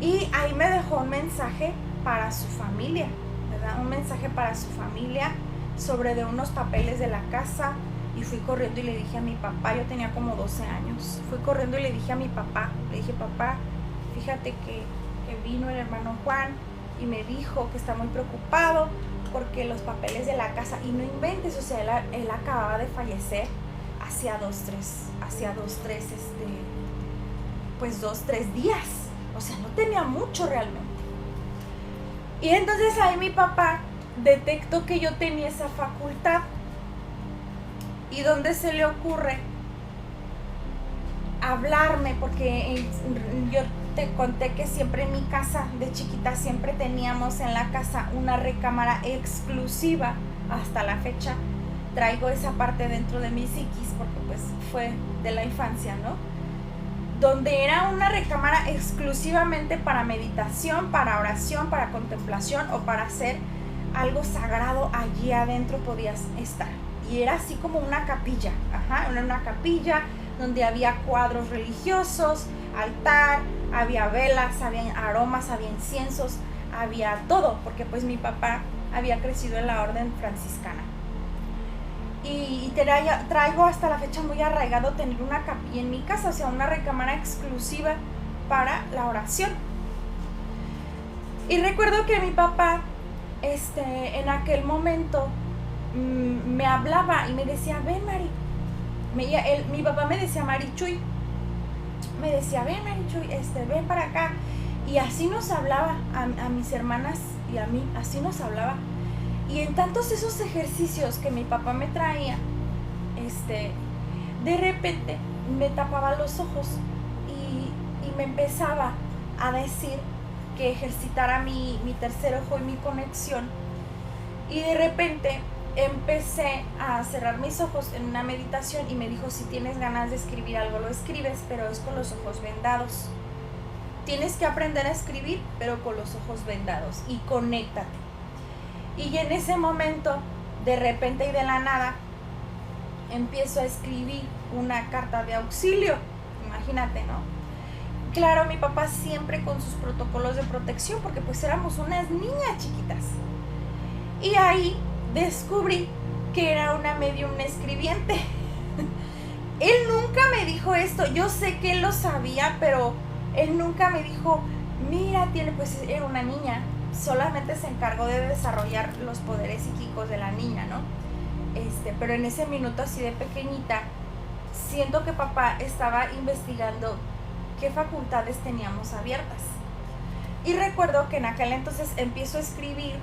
Y ahí me dejó un mensaje para su familia, ¿verdad? Un mensaje para su familia sobre de unos papeles de la casa. Y fui corriendo y le dije a mi papá, yo tenía como 12 años, fui corriendo y le dije a mi papá, le dije, papá, fíjate que vino el hermano Juan y me dijo que está muy preocupado porque los papeles de la casa, y no inventes, o sea, él acababa de fallecer hacía 2-3 días, o sea, no tenía mucho realmente. Y entonces ahí mi papá detectó que yo tenía esa facultad. ¿Y dónde se le ocurre hablarme, porque yo te conté que siempre en mi casa, de chiquita, siempre teníamos en la casa una recámara exclusiva. Hasta la fecha traigo esa parte dentro de mi psiquis, porque pues fue de la infancia, ¿no? Donde era una recámara exclusivamente para meditación, para oración, para contemplación o para hacer algo sagrado. Allí adentro podías estar. Y era así como una capilla, era una capilla donde había cuadros religiosos, altar, había velas, había aromas, había inciensos, había todo, porque pues mi papá había crecido en la orden franciscana. Y traigo hasta la fecha muy arraigado tener una capilla en mi casa, o sea, una recámara exclusiva para la oración. Y recuerdo que mi papá, en aquel momento, me hablaba y me decía, ven Mari. Mi papá me decía Marichuy. Me decía, ven Marichuy, ven para acá. Y así nos hablaba a mis hermanas y a mí, así nos hablaba. Y en tantos esos ejercicios que mi papá me traía, de repente me tapaba los ojos y me empezaba a decir que ejercitara mi tercer ojo y mi conexión. Y de repente empecé a cerrar mis ojos en una meditación y me dijo, si tienes ganas de escribir algo, lo escribes, pero es con los ojos vendados. Tienes que aprender a escribir, pero con los ojos vendados, y conéctate. Y en ese momento, de repente y de la nada, empiezo a escribir una carta de auxilio. Imagínate, ¿no? Claro, mi papá siempre con sus protocolos de protección, porque pues éramos unas niñas chiquitas. Y ahí descubrí que era una medium escribiente. Él nunca me dijo esto. Yo sé que él lo sabía, pero él nunca me dijo, mira, pues era una niña. Solamente se encargó de desarrollar los poderes psíquicos de la niña, ¿no? Pero en ese minuto así de pequeñita, siento que papá estaba investigando qué facultades teníamos abiertas. Y recuerdo que en aquel entonces empiezo a escribir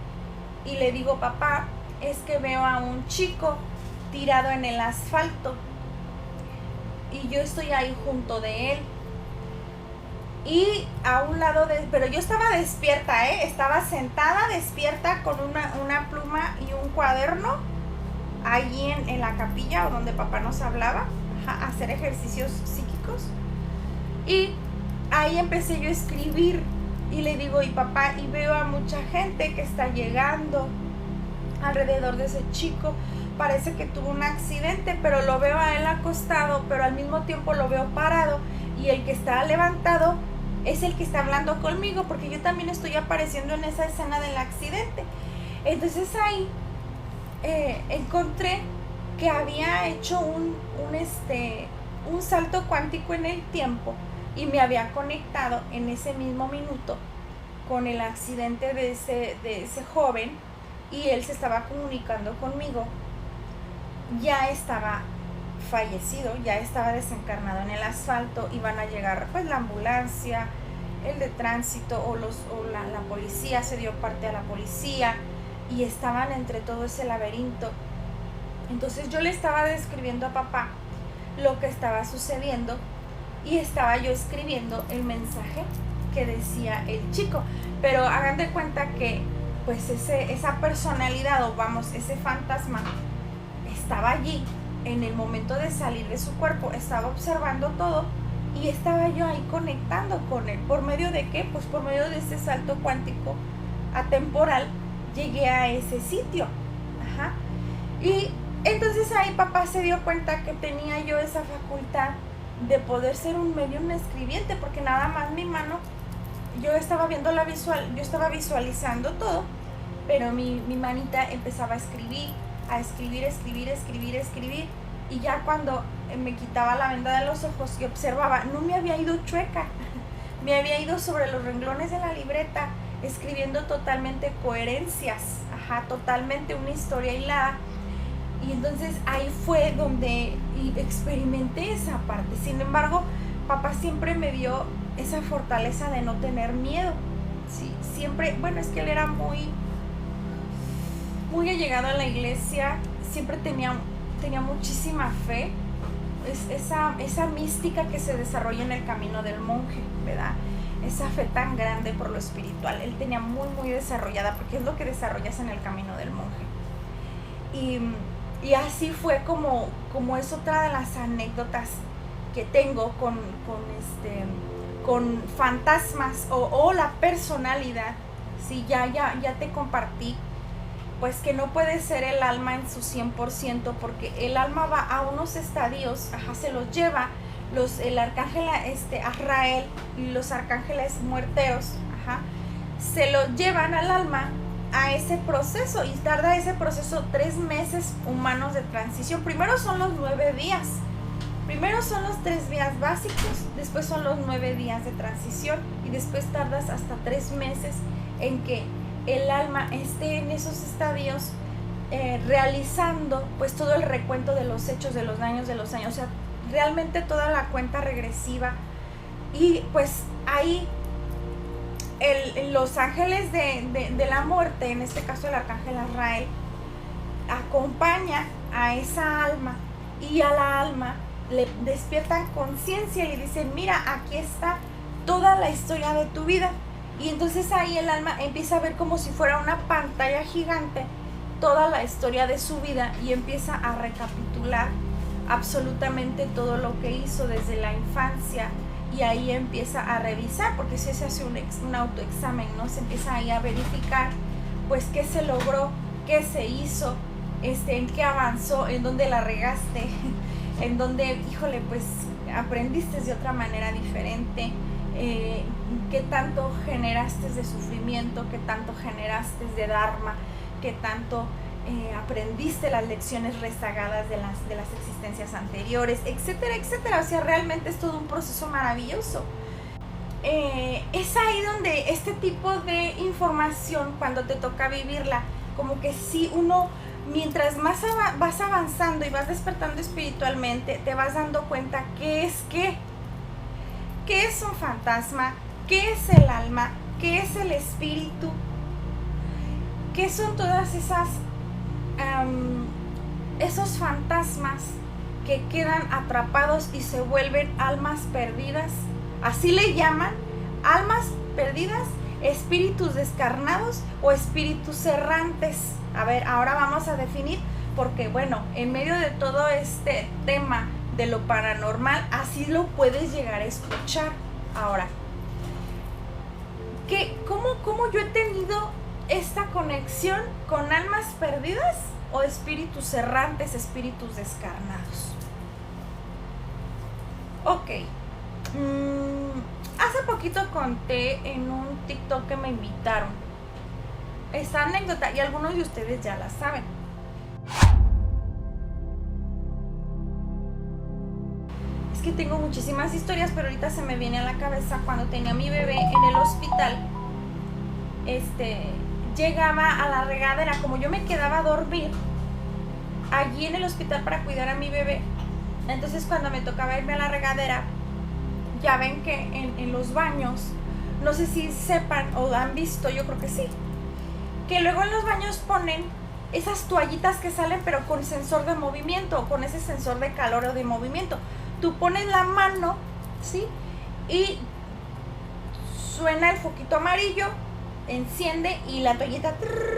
y le digo, papá, es que veo a un chico tirado en el asfalto y yo estoy ahí junto de él. Y a un lado pero yo estaba despierta, estaba sentada despierta con una pluma y un cuaderno allí en la capilla o donde papá nos hablaba, a hacer ejercicios psíquicos. Y ahí empecé yo a escribir y le digo, y papá, y veo a mucha gente que está llegando alrededor de ese chico. Parece que tuvo un accidente, pero lo veo a él acostado, pero al mismo tiempo lo veo parado, y el que está levantado es el que está hablando conmigo, porque yo también estoy apareciendo en esa escena del accidente. Entonces ahí encontré que había hecho un salto cuántico en el tiempo y me había conectado en ese mismo minuto con el accidente de ese joven, y él se estaba comunicando conmigo. Ya estaba fallecido, ya estaba desencarnado en el asfalto. Iban a llegar pues la ambulancia, el de tránsito o la policía, se dio parte a la policía, y estaban entre todo ese laberinto. Entonces yo le estaba describiendo a papá lo que estaba sucediendo y estaba yo escribiendo el mensaje que decía el chico. Pero hagan de cuenta que pues esa personalidad, o vamos, ese fantasma estaba allí en el momento de salir de su cuerpo, estaba observando todo y estaba yo ahí conectando con él. ¿Por medio de qué? Pues por medio de ese salto cuántico atemporal llegué a ese sitio. Y entonces ahí papá se dio cuenta que tenía yo esa facultad de poder ser un medium escribiente, porque nada más mi mano, yo estaba viendo yo estaba visualizando todo, pero mi manita empezaba a escribir, y ya cuando me quitaba la venda de los ojos y observaba, no me había ido chueca, me había ido sobre los renglones de la libreta, escribiendo totalmente coherencias, totalmente una historia hilada. Y entonces ahí fue donde experimenté esa parte. Sin embargo, papá siempre me dio esa fortaleza de no tener miedo. Sí, siempre, bueno, es que él era muy allegado a la iglesia, siempre tenía muchísima fe, esa mística que se desarrolla en el camino del monje, ¿verdad? Esa fe tan grande por lo espiritual, él tenía muy, muy desarrollada, porque es lo que desarrollas en el camino del monje. Y así fue como es otra de las anécdotas que tengo con fantasmas o la personalidad. Sí, ya te compartí, pues que no puede ser el alma en su 100%, porque el alma va a unos estadios, se los lleva el arcángel Azrael y los arcángeles muerteros, se lo llevan al alma a ese proceso, y tarda ese proceso 3 meses humanos de transición. Primero son los 9 días, primero son los 3 días básicos, después son los 9 días de transición, y después tardas hasta 3 meses en que el alma esté en esos estadios, realizando pues todo el recuento de los hechos, de los daños, o sea, realmente toda la cuenta regresiva. Y pues ahí los ángeles de la muerte, en este caso el arcángel Azrael, acompaña a esa alma, y a la alma le despiertan conciencia y le dicen: mira, aquí está toda la historia de tu vida. Y entonces ahí el alma empieza a ver como si fuera una pantalla gigante toda la historia de su vida, y empieza a recapitular absolutamente todo lo que hizo desde la infancia, y ahí empieza a revisar, porque si se hace un autoexamen, ¿no? Se empieza ahí a verificar pues qué se logró, qué se hizo, en qué avanzó, en dónde la regaste, en dónde, híjole, pues aprendiste de otra manera diferente, qué tanto generaste de sufrimiento, qué tanto generaste de dharma, qué tanto aprendiste las lecciones rezagadas de las existencias anteriores, etcétera, etcétera. O sea, realmente es todo un proceso maravilloso. Es ahí donde este tipo de información, cuando te toca vivirla, como que sí, uno, mientras más vas avanzando y vas despertando espiritualmente, te vas dando cuenta qué es un fantasma, qué es el alma, qué es el espíritu, qué son todas esos fantasmas que quedan atrapados y se vuelven almas perdidas. Así le llaman, almas perdidas, espíritus descarnados o espíritus errantes. A ver, ahora vamos a definir, porque bueno, en medio de todo este tema de lo paranormal, así lo puedes llegar a escuchar. Ahora, ¿cómo yo he tenido esta conexión con almas perdidas o espíritus errantes, espíritus descarnados? Ok. Hace poquito conté en un TikTok que me invitaron esta anécdota, y algunos de ustedes ya la saben. Es que tengo muchísimas historias, pero ahorita se me viene a la cabeza cuando tenía a mi bebé en el hospital. Llegaba a la regadera, como yo me quedaba a dormir allí en el hospital para cuidar a mi bebé. Entonces cuando me tocaba irme a la regadera, ya ven que en los baños, no sé si sepan o han visto, yo creo que sí, que luego en los baños ponen esas toallitas que salen pero con sensor de movimiento, o con ese sensor de calor o de movimiento. Tú pones la mano, ¿sí? Y suena el foquito amarillo, enciende y la toallita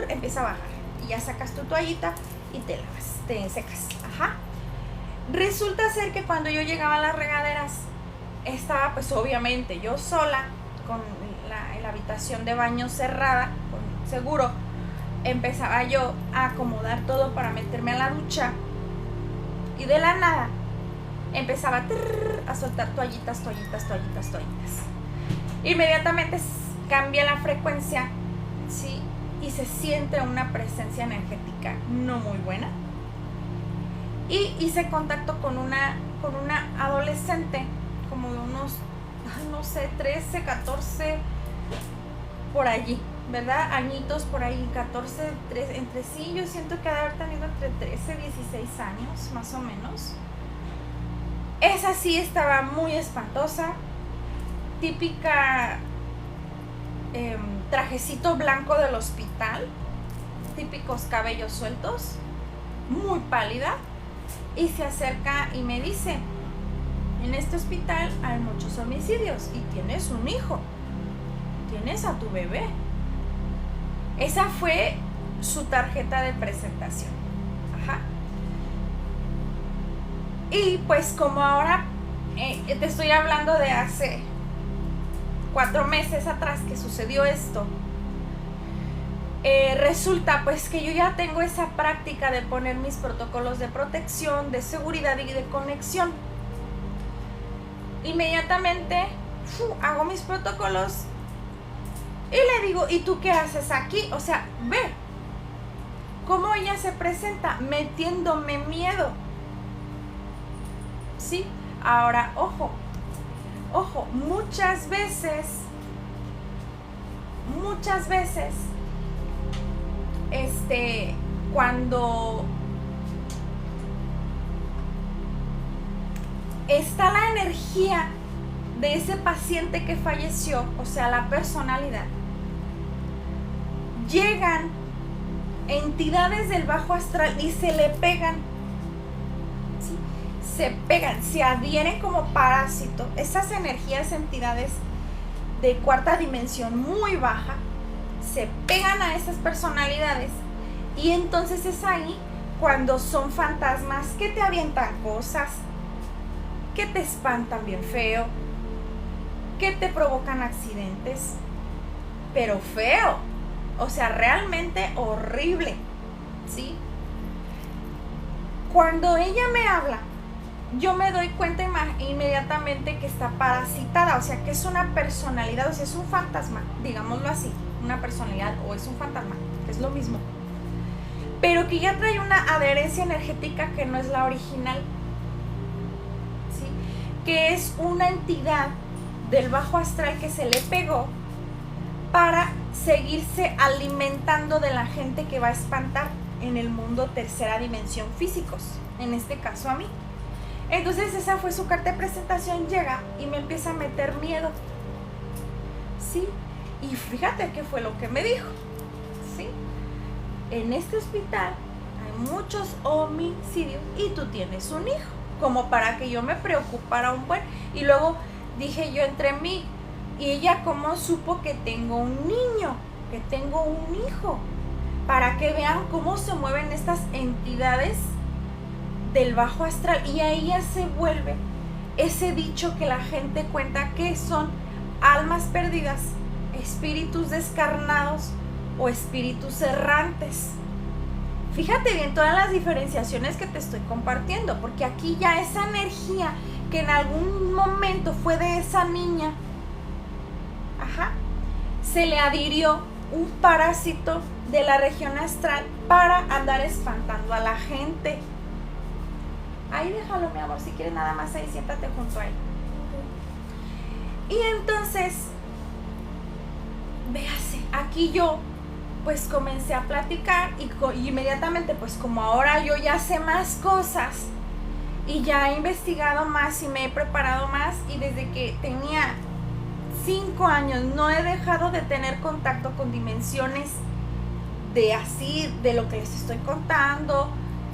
empieza a bajar. Y ya sacas tu toallita y te lavas, te secas. Resulta ser que cuando yo llegaba a las regaderas, estaba pues obviamente yo sola, con la habitación de baño cerrada, con seguro. Empezaba yo a acomodar todo para meterme a la ducha, y de la nada empezaba a soltar toallitas. Inmediatamente cambia la frecuencia, ¿sí? Y se siente una presencia energética no muy buena. Y hice contacto con una adolescente, como de unos, no sé, 13, 14, por allí, ¿verdad? Añitos por ahí, 14, 13, entre sí, yo siento que ha de haber tenido entre 13 y 16 años, más o menos. Esa sí estaba muy espantosa, típica trajecito blanco del hospital, típicos cabellos sueltos, muy pálida, y se acerca y me dice: en este hospital hay muchos homicidios y tienes un hijo, tienes a tu bebé. Esa fue su tarjeta de presentación. Ajá. Y pues como ahora te estoy hablando de hace 4 meses atrás que sucedió esto, resulta pues que yo ya tengo esa práctica de poner mis protocolos de protección, de seguridad y de conexión. Inmediatamente hago mis protocolos y le digo, ¿y tú qué haces aquí? O sea, ve cómo ella se presenta, metiéndome miedo. ¿Sí? Ahora, ojo, muchas veces, cuando está la energía de ese paciente que falleció, o sea, la personalidad, llegan entidades del bajo astral y se le pegan, ¿sí? Se pegan, se adhieren como parásito. Esas energías, entidades de cuarta dimensión muy baja, se pegan a esas personalidades y entonces es ahí cuando son fantasmas que te avientan cosas, que te espantan bien feo, que te provocan accidentes, pero feo, o sea, realmente horrible, ¿sí? Cuando ella me habla, yo me doy cuenta inmediatamente que está parasitada, o sea, que es una personalidad, o sea, es un fantasma, digámoslo así, una personalidad o es un fantasma, que es lo mismo, pero que ya trae una adherencia energética que no es la original, ¿sí? Que es una entidad del bajo astral que se le pegó para seguirse alimentando de la gente que va a espantar en el mundo tercera dimensión físicos, en este caso a mí. Entonces esa fue su carta de presentación, llega y me empieza a meter miedo, ¿sí? Y fíjate qué fue lo que me dijo, ¿sí? En este hospital hay muchos homicidios y tú tienes un hijo, como para que yo me preocupara un buen. Y luego dije yo entre mí, ¿y ella cómo supo que tengo un niño, que tengo un hijo? Para que vean cómo se mueven estas entidades del bajo astral. Y ahí ya se vuelve ese dicho que la gente cuenta que son almas perdidas, espíritus descarnados o espíritus errantes. Fíjate bien todas las diferenciaciones que te estoy compartiendo, porque aquí ya esa energía que en algún momento fue de esa niña, se le adhirió un parásito de la región astral para andar espantando a la gente. Ahí déjalo, mi amor, si quieres nada más ahí, siéntate junto a él. Y entonces, véase, aquí yo pues comencé a platicar y inmediatamente, pues como ahora yo ya sé más cosas y ya he investigado más y me he preparado más, y desde que tenía 5 años no he dejado de tener contacto con dimensiones de lo que les estoy contando,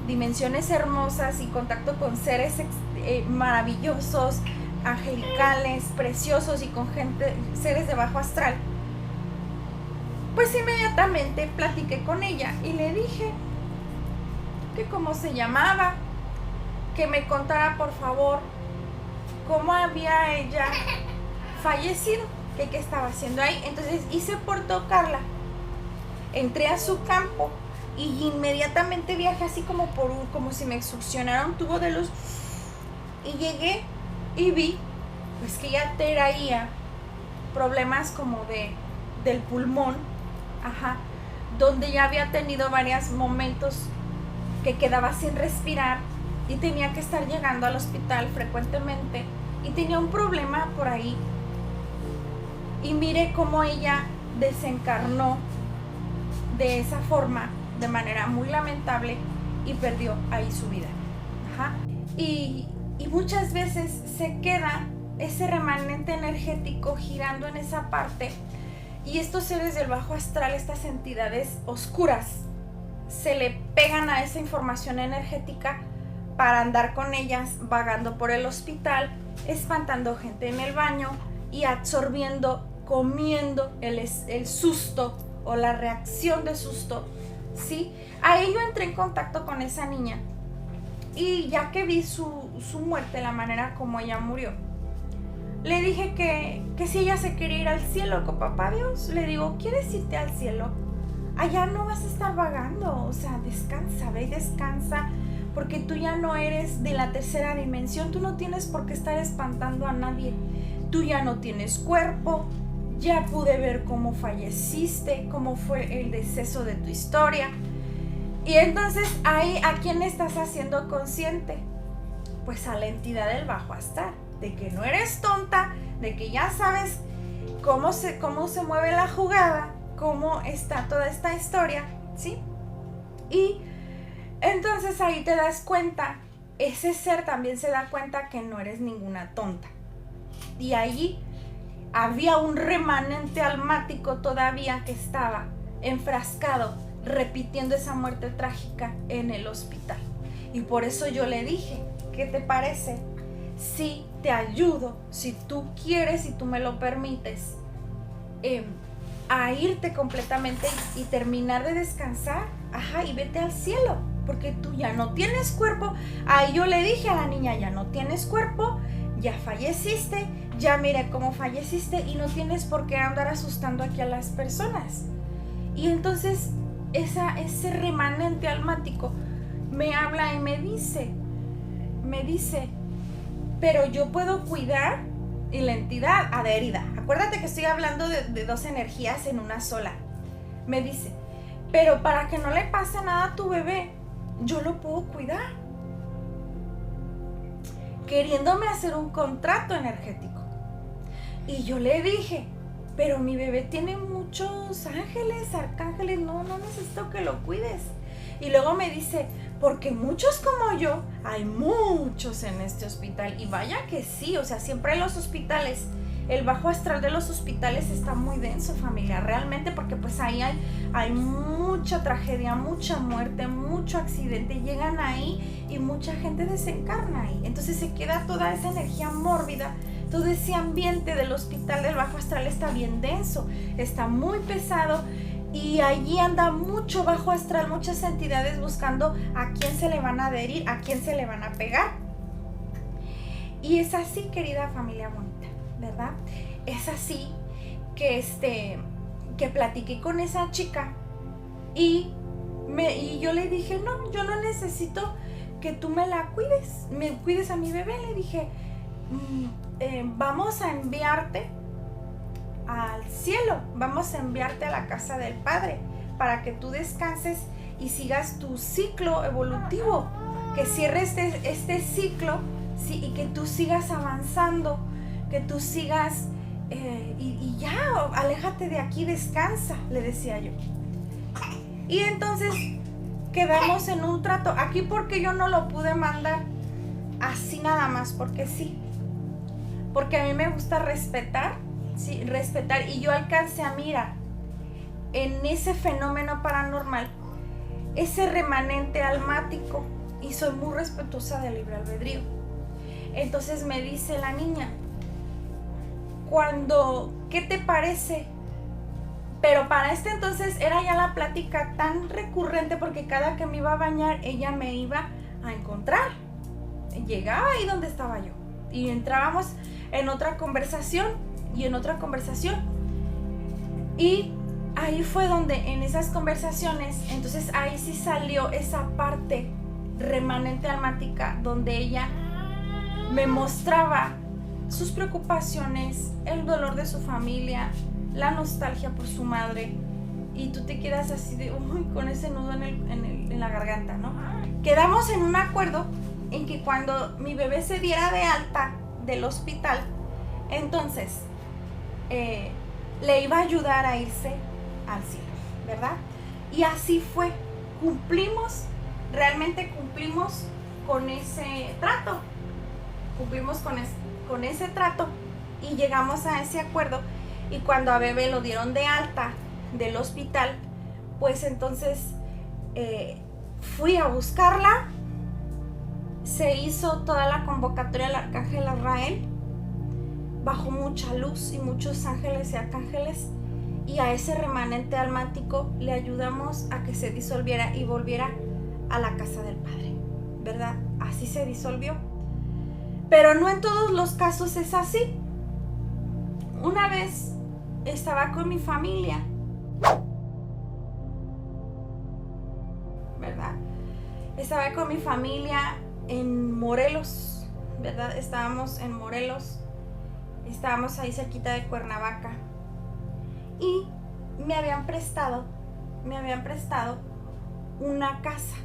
dimensiones hermosas, y contacto con seres maravillosos, angelicales, preciosos, y con seres de bajo astral. Pues inmediatamente platiqué con ella y le dije que cómo se llamaba, que me contara por favor cómo había ella fallecido, que qué estaba haciendo ahí. Entonces hice por tocarla, entré a su campo y inmediatamente viajé así como como si me succionara un tubo de luz, y llegué y vi pues que ella traía problemas como del pulmón, donde ya había tenido varios momentos que quedaba sin respirar y tenía que estar llegando al hospital frecuentemente, y tenía un problema por ahí. Y mire cómo ella desencarnó de esa forma, de manera muy lamentable, y perdió ahí su vida. Y muchas veces se queda ese remanente energético girando en esa parte, y estos seres del bajo astral, estas entidades oscuras, se le pegan a esa información energética para andar con ellas vagando por el hospital espantando gente en el baño y absorbiendo, comiendo el susto o la reacción de susto, ¿sí? Ahí yo entré en contacto con esa niña y ya que vi su muerte, la manera como ella murió, le dije que si ella se quería ir al cielo con papá Dios, le digo, ¿quieres irte al cielo? Allá no vas a estar vagando, o sea, descansa, ve y descansa, porque tú ya no eres de la tercera dimensión, tú no tienes por qué estar espantando a nadie, tú ya no tienes cuerpo, ya pude ver cómo falleciste, cómo fue el deceso de tu historia. Y entonces ahí, ¿a quién estás haciendo consciente? Pues a la entidad del bajo astral, de que no eres tonta, de que ya sabes cómo se mueve la jugada, cómo está toda esta historia, ¿sí? Y entonces ahí te das cuenta, ese ser también se da cuenta que no eres ninguna tonta. Y allí había un remanente almático todavía que estaba enfrascado, repitiendo esa muerte trágica en el hospital. Y por eso yo le dije, ¿qué te parece si te ayudo, si tú quieres, si tú me lo permites, a irte completamente y terminar de descansar, y vete al cielo, porque tú ya no tienes cuerpo? Ahí yo le dije a la niña, ya no tienes cuerpo, ya falleciste, ya mira cómo falleciste y no tienes por qué andar asustando aquí a las personas. Y entonces ese remanente almático me habla y me dice, pero yo puedo cuidar. Y la entidad adherida, acuérdate que estoy hablando de dos energías en una sola, me dice, pero para que no le pase nada a tu bebé, yo lo puedo cuidar, queriéndome hacer un contrato energético. Y yo le dije, pero mi bebé tiene muchos ángeles, arcángeles, no necesito que lo cuides. Y luego me dice, porque muchos como yo, hay muchos en este hospital. Y vaya que sí, o sea, siempre en los hospitales, el bajo astral de los hospitales está muy denso, familia, realmente, porque pues ahí hay mucha tragedia, mucha muerte, mucho accidente. Llegan ahí y mucha gente desencarna ahí. Entonces se queda toda esa energía mórbida, todo ese ambiente del hospital del bajo astral está bien denso, está muy pesado. Y allí anda mucho bajo astral, muchas entidades buscando a quién se le van a adherir, a quién se le van a pegar. Y es así, querida familia bonita, ¿verdad? Es así que platiqué con esa chica y yo le dije, no, yo no necesito que tú me cuides a mi bebé. Le dije, vamos a enviarte al cielo, vamos a enviarte a la casa del Padre para que tú descanses y sigas tu ciclo evolutivo, que cierres este ciclo, ¿sí? Y que tú sigas avanzando, que tú sigas y ya, aléjate de aquí, descansa, le decía yo. Y entonces quedamos en un trato aquí, porque yo no lo pude mandar así nada más, porque sí, porque a mí me gusta respetar. Sí, respetar, y yo alcancé a mirar en ese fenómeno paranormal ese remanente almático y soy muy respetuosa del libre albedrío. Entonces me dice la niña, ¿qué te parece? Pero para este entonces era ya la plática tan recurrente, porque cada que me iba a bañar ella me iba a encontrar, llegaba ahí donde estaba yo y entrábamos en otra conversación y en otra conversación. Y ahí fue donde en esas conversaciones, entonces ahí sí salió esa parte remanente almática, donde ella me mostraba sus preocupaciones, el dolor de su familia, la nostalgia por su madre, y tú te quedas así de, uy, con ese nudo en la garganta, ¿no? Quedamos en un acuerdo en que cuando mi bebé se diera de alta del hospital, entonces le iba a ayudar a irse al cielo, ¿verdad? Y así fue, realmente cumplimos con ese trato, con ese trato y llegamos a ese acuerdo. Y cuando a bebé lo dieron de alta del hospital, pues entonces fui a buscarla, se hizo toda la convocatoria al Arcángel Azrael bajó mucha luz y muchos ángeles y arcángeles, y a ese remanente almático le ayudamos a que se disolviera y volviera a la casa del Padre, ¿verdad? Así se disolvió. Pero no en todos los casos es así. Una vez estaba con mi familia, ¿verdad? Estaba con mi familia en Morelos, ¿verdad? Estábamos en Morelos, estábamos ahí cerquita de Cuernavaca, y me habían prestado una casa.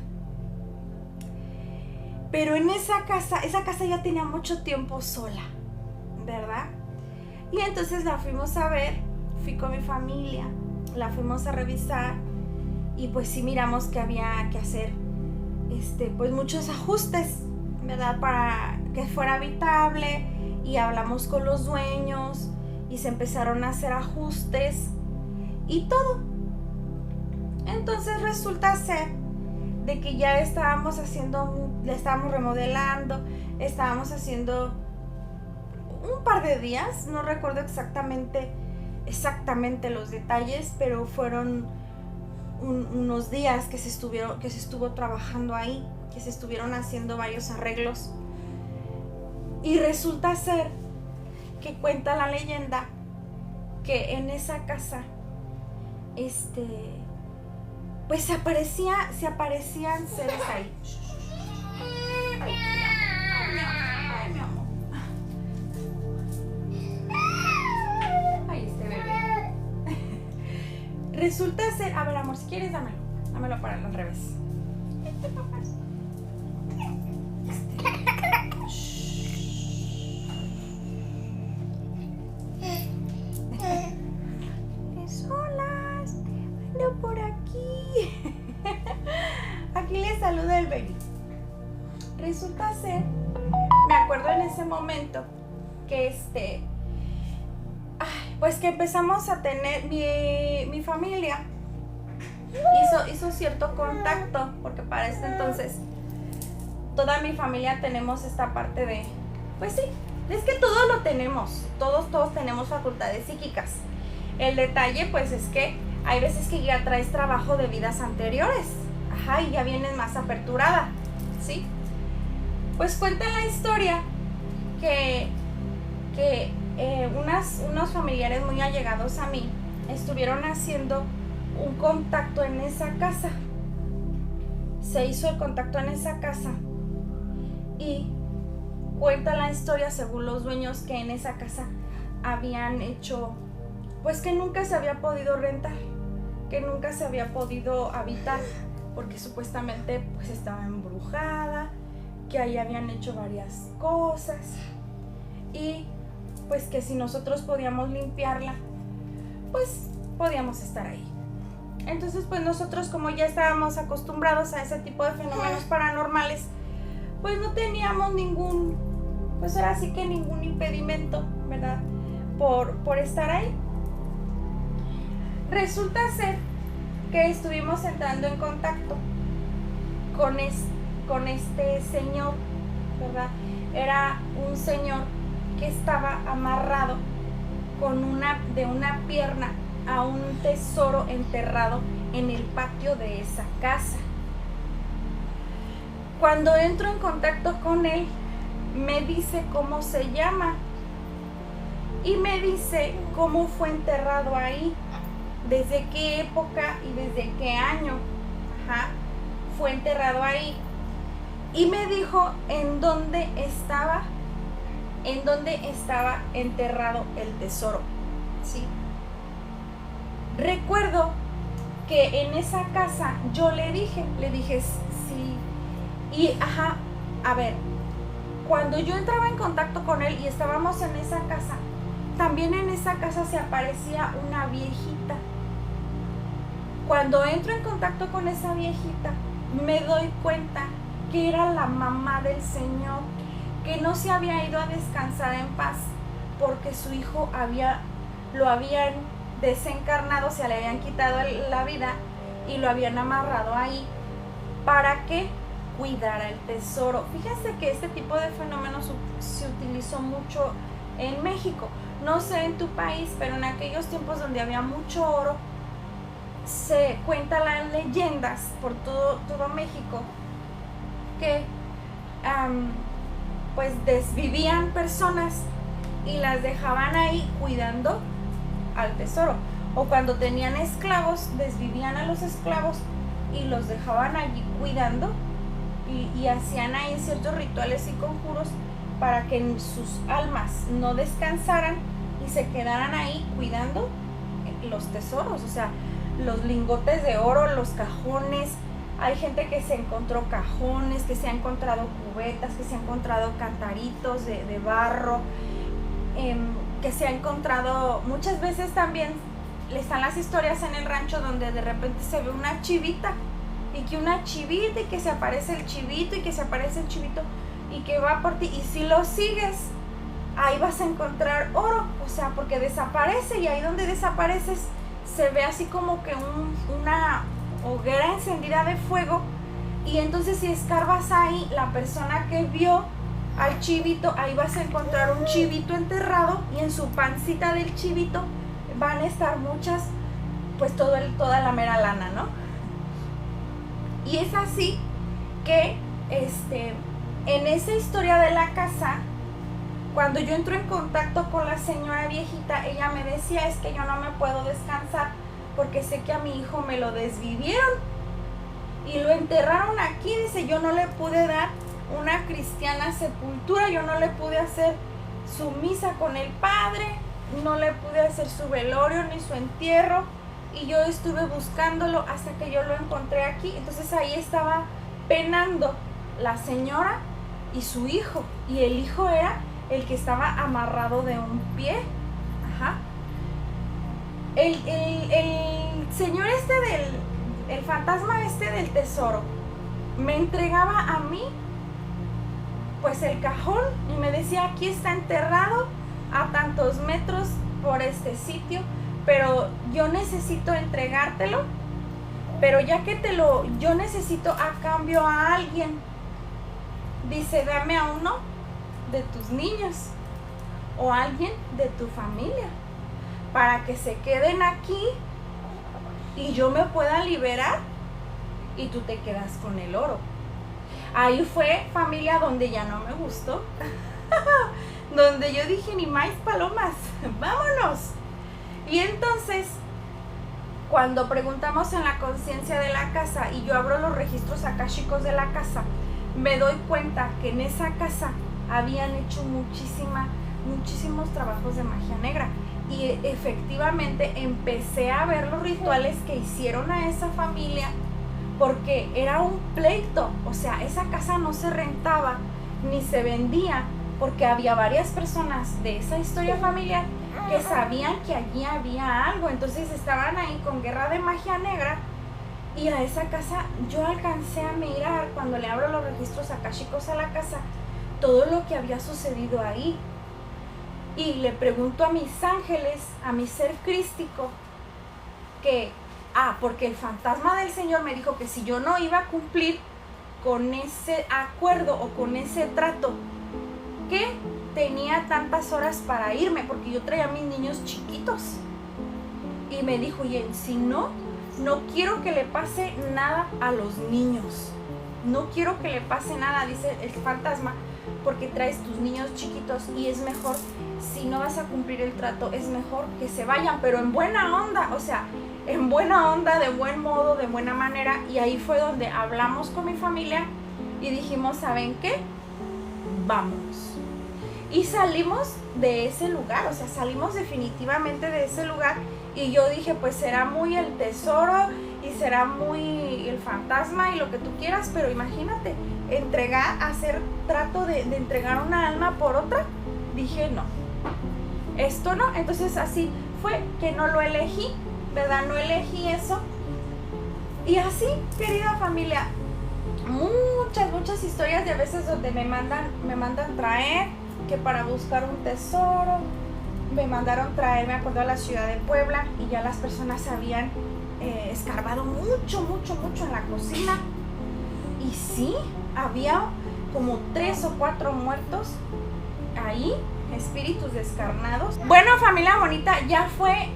Pero en esa casa ya tenía mucho tiempo sola, ¿verdad? Y entonces la fuimos a ver, fui con mi familia, la fuimos a revisar, y pues sí miramos que había que hacer pues muchos ajustes, ¿verdad? Para que fuera habitable, y hablamos con los dueños y se empezaron a hacer ajustes y todo. Entonces resulta ser de que ya estábamos remodelando, estábamos haciendo un par de días, no recuerdo exactamente los detalles, pero fueron unos días que se estuvo trabajando ahí, que se estuvieron haciendo varios arreglos. Y resulta ser que cuenta la leyenda que en esa casa pues se aparecían seres ahí. Ay, mi amor. Ay, este bebé. Resulta ser, a ver, amor, si quieres dámelo para al revés. Papá. Por aquí. Aquí le saluda el baby. Resulta ser, me acuerdo en ese momento que pues que empezamos a tener mi familia hizo cierto contacto, porque para este entonces toda mi familia tenemos esta parte de, pues sí, es que todos lo tenemos, todos tenemos facultades psíquicas. El detalle pues es que hay veces que ya traes trabajo de vidas anteriores, y ya vienes más aperturada, ¿sí? Pues cuenta la historia que unos familiares muy allegados a mí estuvieron haciendo un contacto en esa casa. Se hizo el contacto en esa casa, y cuenta la historia, según los dueños, que en esa casa habían hecho, pues que nunca se había podido rentar, que nunca se había podido habitar, porque supuestamente pues estaba embrujada, que ahí habían hecho varias cosas, y pues que si nosotros podíamos limpiarla, pues podíamos estar ahí. Entonces pues nosotros, como ya estábamos acostumbrados a ese tipo de fenómenos paranormales, pues no teníamos ningún impedimento, ¿verdad? Por estar ahí. Resulta ser que estuvimos entrando en contacto con este señor, ¿verdad? Era un señor que estaba amarrado de una pierna a un tesoro enterrado en el patio de esa casa. Cuando entro en contacto con él, me dice cómo se llama y me dice cómo fue enterrado ahí, desde qué época y desde qué año fue enterrado ahí, y me dijo en dónde estaba enterrado el tesoro, ¿sí? Recuerdo que en esa casa yo le dije sí, y a ver, cuando yo entraba en contacto con él y estábamos en esa casa, también en esa casa se aparecía una viejita. Cuando entro en contacto con esa viejita, me doy cuenta que era la mamá del señor, que no se había ido a descansar en paz porque su hijo lo habían desencarnado, se le habían quitado la vida y lo habían amarrado ahí para que cuidara el tesoro. Fíjense que este tipo de fenómenos se utilizó mucho en México. No sé en tu país, pero en aquellos tiempos donde había mucho oro, se cuentan las leyendas por todo México que pues desvivían personas y las dejaban ahí cuidando al tesoro. O cuando tenían esclavos, desvivían a los esclavos y los dejaban allí cuidando y hacían ahí ciertos rituales y conjuros para que sus almas no descansaran y se quedaran ahí cuidando los tesoros, o sea, los lingotes de oro, los cajones. Hay gente que se encontró cajones, que se ha encontrado cubetas, que se ha encontrado cantaritos de barro, que se ha encontrado, muchas veces también están las historias en el rancho donde de repente se ve una chivita y que se aparece el chivito y que se aparece el chivito y que va por ti, y si lo sigues ahí vas a encontrar oro, o sea, porque desaparece, y ahí donde desapareces se ve así como que una hoguera encendida de fuego, y entonces si escarbas ahí, la persona que vio al chivito, ahí vas a encontrar un chivito enterrado, y en su pancita del chivito van a estar muchas, pues toda la mera lana, ¿no? Y es así que en esa historia de la casa, cuando yo entro en contacto con la señora viejita, ella me decía, es que yo no me puedo descansar porque sé que a mi hijo me lo desvivieron y lo enterraron aquí. Dice, yo no le pude dar una cristiana sepultura, yo no le pude hacer su misa con el padre, no le pude hacer su velorio ni su entierro, y yo estuve buscándolo hasta que yo lo encontré aquí. Entonces ahí estaba penando la señora y su hijo, y el hijo era el que estaba amarrado de un pie. Ajá. El señor el fantasma del tesoro me entregaba a mí pues el cajón y me decía, aquí está enterrado a tantos metros por este sitio, pero yo necesito entregártelo, pero ya que yo necesito a cambio a alguien. Dice, dame a uno de tus niños o alguien de tu familia para que se queden aquí y yo me pueda liberar y tú te quedas con el oro. Ahí fue, familia, donde ya no me gustó. Donde yo dije, ni más palomas, vámonos. Y entonces, cuando preguntamos en la conciencia de la casa y yo abro los registros akáshicos de la casa, me doy cuenta que en esa casa habían hecho muchísimos trabajos de magia negra. Y efectivamente empecé a ver los rituales que hicieron a esa familia, porque era un pleito. O sea, esa casa no se rentaba ni se vendía, porque había varias personas de esa historia familiar que sabían que allí había algo. Entonces estaban ahí con guerra de magia negra. Y a esa casa yo alcancé a mirar, cuando le abro los registros akáshicos a la casa, todo lo que había sucedido ahí. Y le pregunto a mis ángeles, a mi ser crístico, que, porque el fantasma del Señor me dijo que si yo no iba a cumplir con ese acuerdo o con ese trato, que tenía tantas horas para irme, porque yo traía a mis niños chiquitos. Y me dijo, y si no quiero que le pase nada a los niños. No quiero que le pase nada, dice el fantasma, porque traes tus niños chiquitos y es mejor, si no vas a cumplir el trato, es mejor que se vayan, pero en buena onda, o sea, en buena onda, de buen modo, de buena manera. Y ahí fue donde hablamos con mi familia y dijimos, ¿saben qué? Vámonos. Y salimos de ese lugar, o sea, salimos definitivamente de ese lugar. Y yo dije, pues será muy el tesoro y será muy el fantasma y lo que tú quieras, pero imagínate, hacer trato de entregar una alma por otra. Dije, no, esto no. Entonces así fue que no lo elegí, ¿verdad? No elegí eso. Y así, querida familia, muchas historias de veces donde me mandan traer, que para buscar un tesoro, me mandaron traer, me acuerdo, a la ciudad de Puebla, y ya las personas habían escarbado mucho en la cocina, y sí, había como 3 o 4 muertos ahí, espíritus descarnados. Bueno, familia bonita, ya fue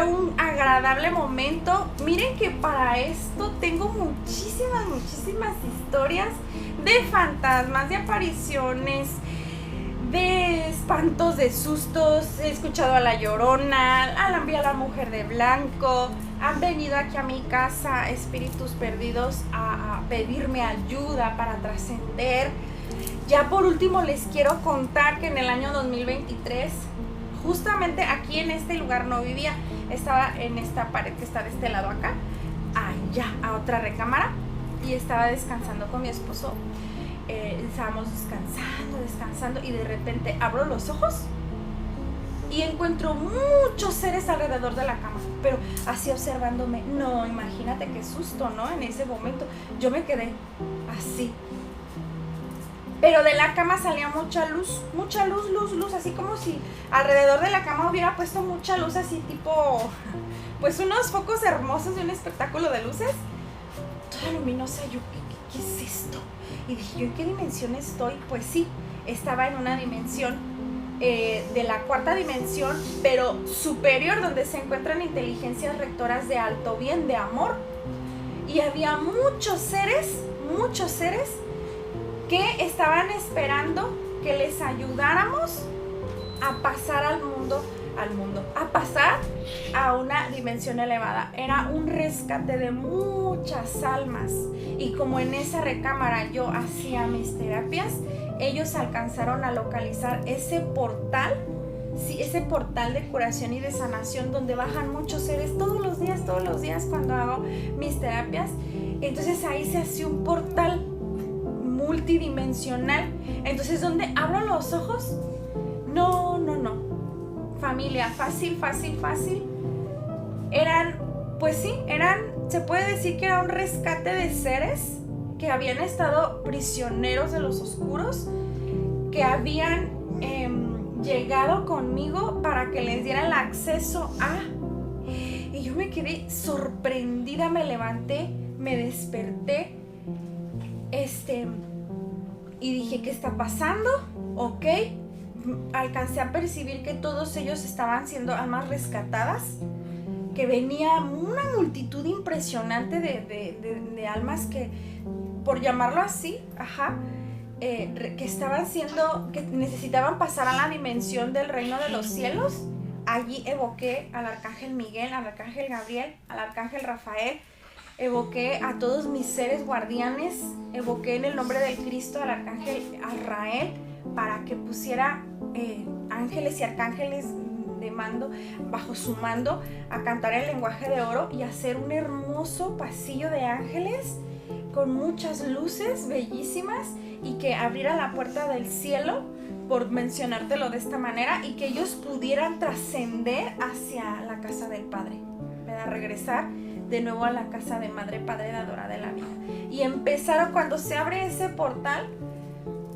un agradable momento. Miren que para esto tengo muchísimas historias de fantasmas, de apariciones, de espantos, de sustos. He escuchado a la Llorona, a la mujer de blanco. Han venido aquí a mi casa espíritus perdidos a pedirme ayuda para trascender. Ya por último les quiero contar que en el año 2023, justamente aquí en este lugar no vivía, estaba en esta pared que está de este lado acá, allá a otra recámara, y estaba descansando con mi esposo. Estábamos descansando y de repente abro los ojos y encuentro muchos seres alrededor de la cama, pero así observándome. No, imagínate qué susto, ¿no? En ese momento yo me quedé así. Pero de la cama salía mucha luz, así como si alrededor de la cama hubiera puesto mucha luz, así tipo, pues unos focos hermosos de un espectáculo de luces, toda luminosa. Yo, ¿qué es esto? Y dije, ¿yo en qué dimensión estoy? Pues sí, estaba en una dimensión de la cuarta dimensión, pero superior, donde se encuentran inteligencias rectoras de alto bien, de amor. Y había muchos seres que estaban esperando que les ayudáramos a pasar al mundo, a pasar a una dimensión elevada. Era un rescate de muchas almas, y como en esa recámara yo hacía mis terapias, ellos alcanzaron a localizar ese portal, sí, ese portal de curación y de sanación donde bajan muchos seres todos los días cuando hago mis terapias. Entonces ahí se hace un portal multidimensional. Entonces, donde abro los ojos, no, familia, fácil. Se puede decir que era un rescate de seres que habían estado prisioneros de los oscuros, que habían llegado conmigo para que les diera el acceso a... Y yo me quedé sorprendida, me levanté, me desperté, y dije, ¿qué está pasando? Ok, alcancé a percibir que todos ellos estaban siendo almas rescatadas, que venía una multitud impresionante de almas que, por llamarlo así, que estaban siendo, que necesitaban pasar a la dimensión del reino de los cielos. Allí evoqué al arcángel Miguel, al arcángel Gabriel, al arcángel Rafael. Evoqué a todos mis seres guardianes, evoqué en el nombre del Cristo al arcángel Azrael para que pusiera ángeles y arcángeles de mando, bajo su mando, a cantar el lenguaje de oro y hacer un hermoso pasillo de ángeles con muchas luces bellísimas, y que abriera la puerta del cielo, por mencionártelo de esta manera, y que ellos pudieran trascender hacia la casa del Padre, para regresar de nuevo a la casa de Madre, Padre, Dadora de la vida. Y empezaron, cuando se abre ese portal,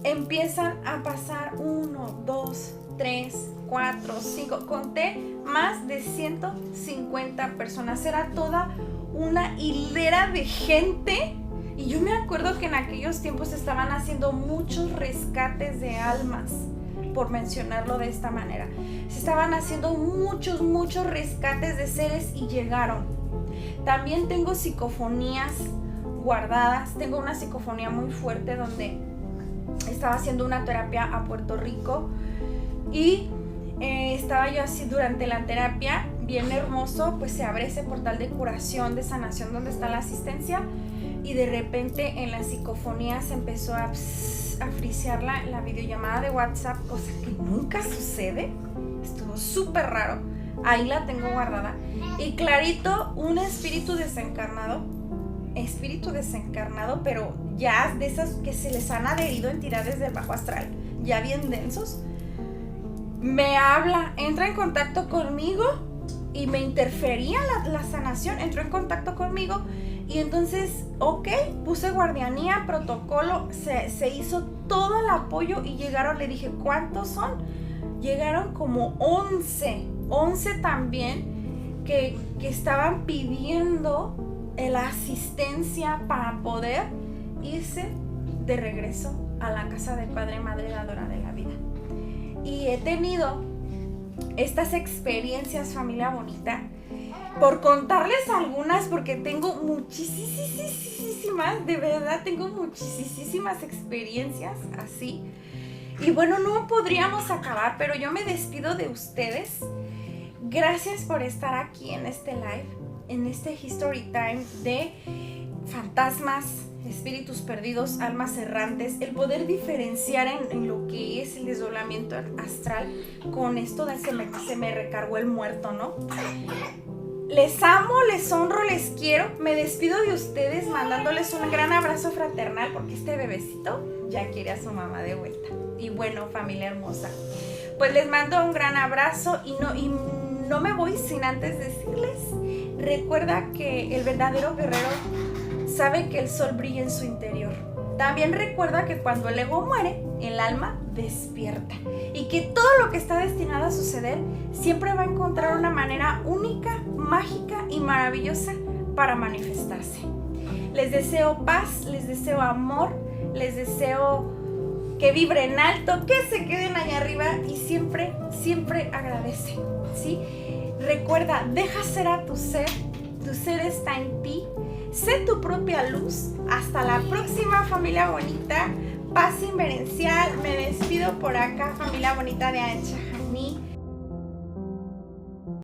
empiezan a pasar 1, 2, 3, 4, 5, conté más de 150 personas. Era toda una hilera de gente. Y yo me acuerdo que en aquellos tiempos estaban haciendo muchos rescates de almas, por mencionarlo de esta manera. Se estaban haciendo muchos rescates de seres, y llegaron. También tengo psicofonías guardadas. Tengo una psicofonía muy fuerte donde estaba haciendo una terapia a Puerto Rico, y estaba yo así durante la terapia, bien hermoso, pues se abre ese portal de curación, de sanación, donde está la asistencia, y de repente en la psicofonía se empezó a frisear la videollamada de WhatsApp, cosa que nunca sucede. Estuvo súper raro. Ahí la tengo guardada. Y clarito, un espíritu desencarnado, pero ya de esas que se les han adherido entidades del bajo astral, ya bien densos, me habla, entra en contacto conmigo y me interfería la sanación. Entró en contacto conmigo y entonces, ok, puse guardianía, protocolo, se hizo todo el apoyo y llegaron. Le dije, ¿cuántos son? Llegaron como 11 también que estaban pidiendo la asistencia para poder irse de regreso a la casa del Padre, Madre, Dadora de la vida. y he tenido estas experiencias, familia bonita, por contarles algunas, porque tengo muchísimas, de verdad, tengo muchísimas experiencias así. Y bueno, no podríamos acabar, pero yo me despido de ustedes. Gracias por estar aquí en este live, en este History Time de fantasmas, espíritus perdidos, almas errantes, el poder diferenciar en lo que es el desdoblamiento astral con esto de se me recargó el muerto, ¿no? Les amo, les honro, les quiero. Me despido de ustedes mandándoles un gran abrazo fraternal porque este bebecito ya quiere a su mamá de vuelta. Y bueno, familia hermosa, pues les mando un gran abrazo y no me voy sin antes decirles, recuerda que el verdadero guerrero sabe que el sol brilla en su interior. También recuerda que cuando el ego muere, el alma despierta y que todo lo que está destinado a suceder siempre va a encontrar una manera única, mágica y maravillosa para manifestarse. Les deseo paz, les deseo amor, les deseo que vibren alto, que se queden allá arriba y siempre agradece, ¿sí? Recuerda, deja ser a tu ser está en ti. Sé tu propia luz. Hasta la próxima, familia bonita. Paz inverencial. Me despido por acá, familia bonita de Anchajaní.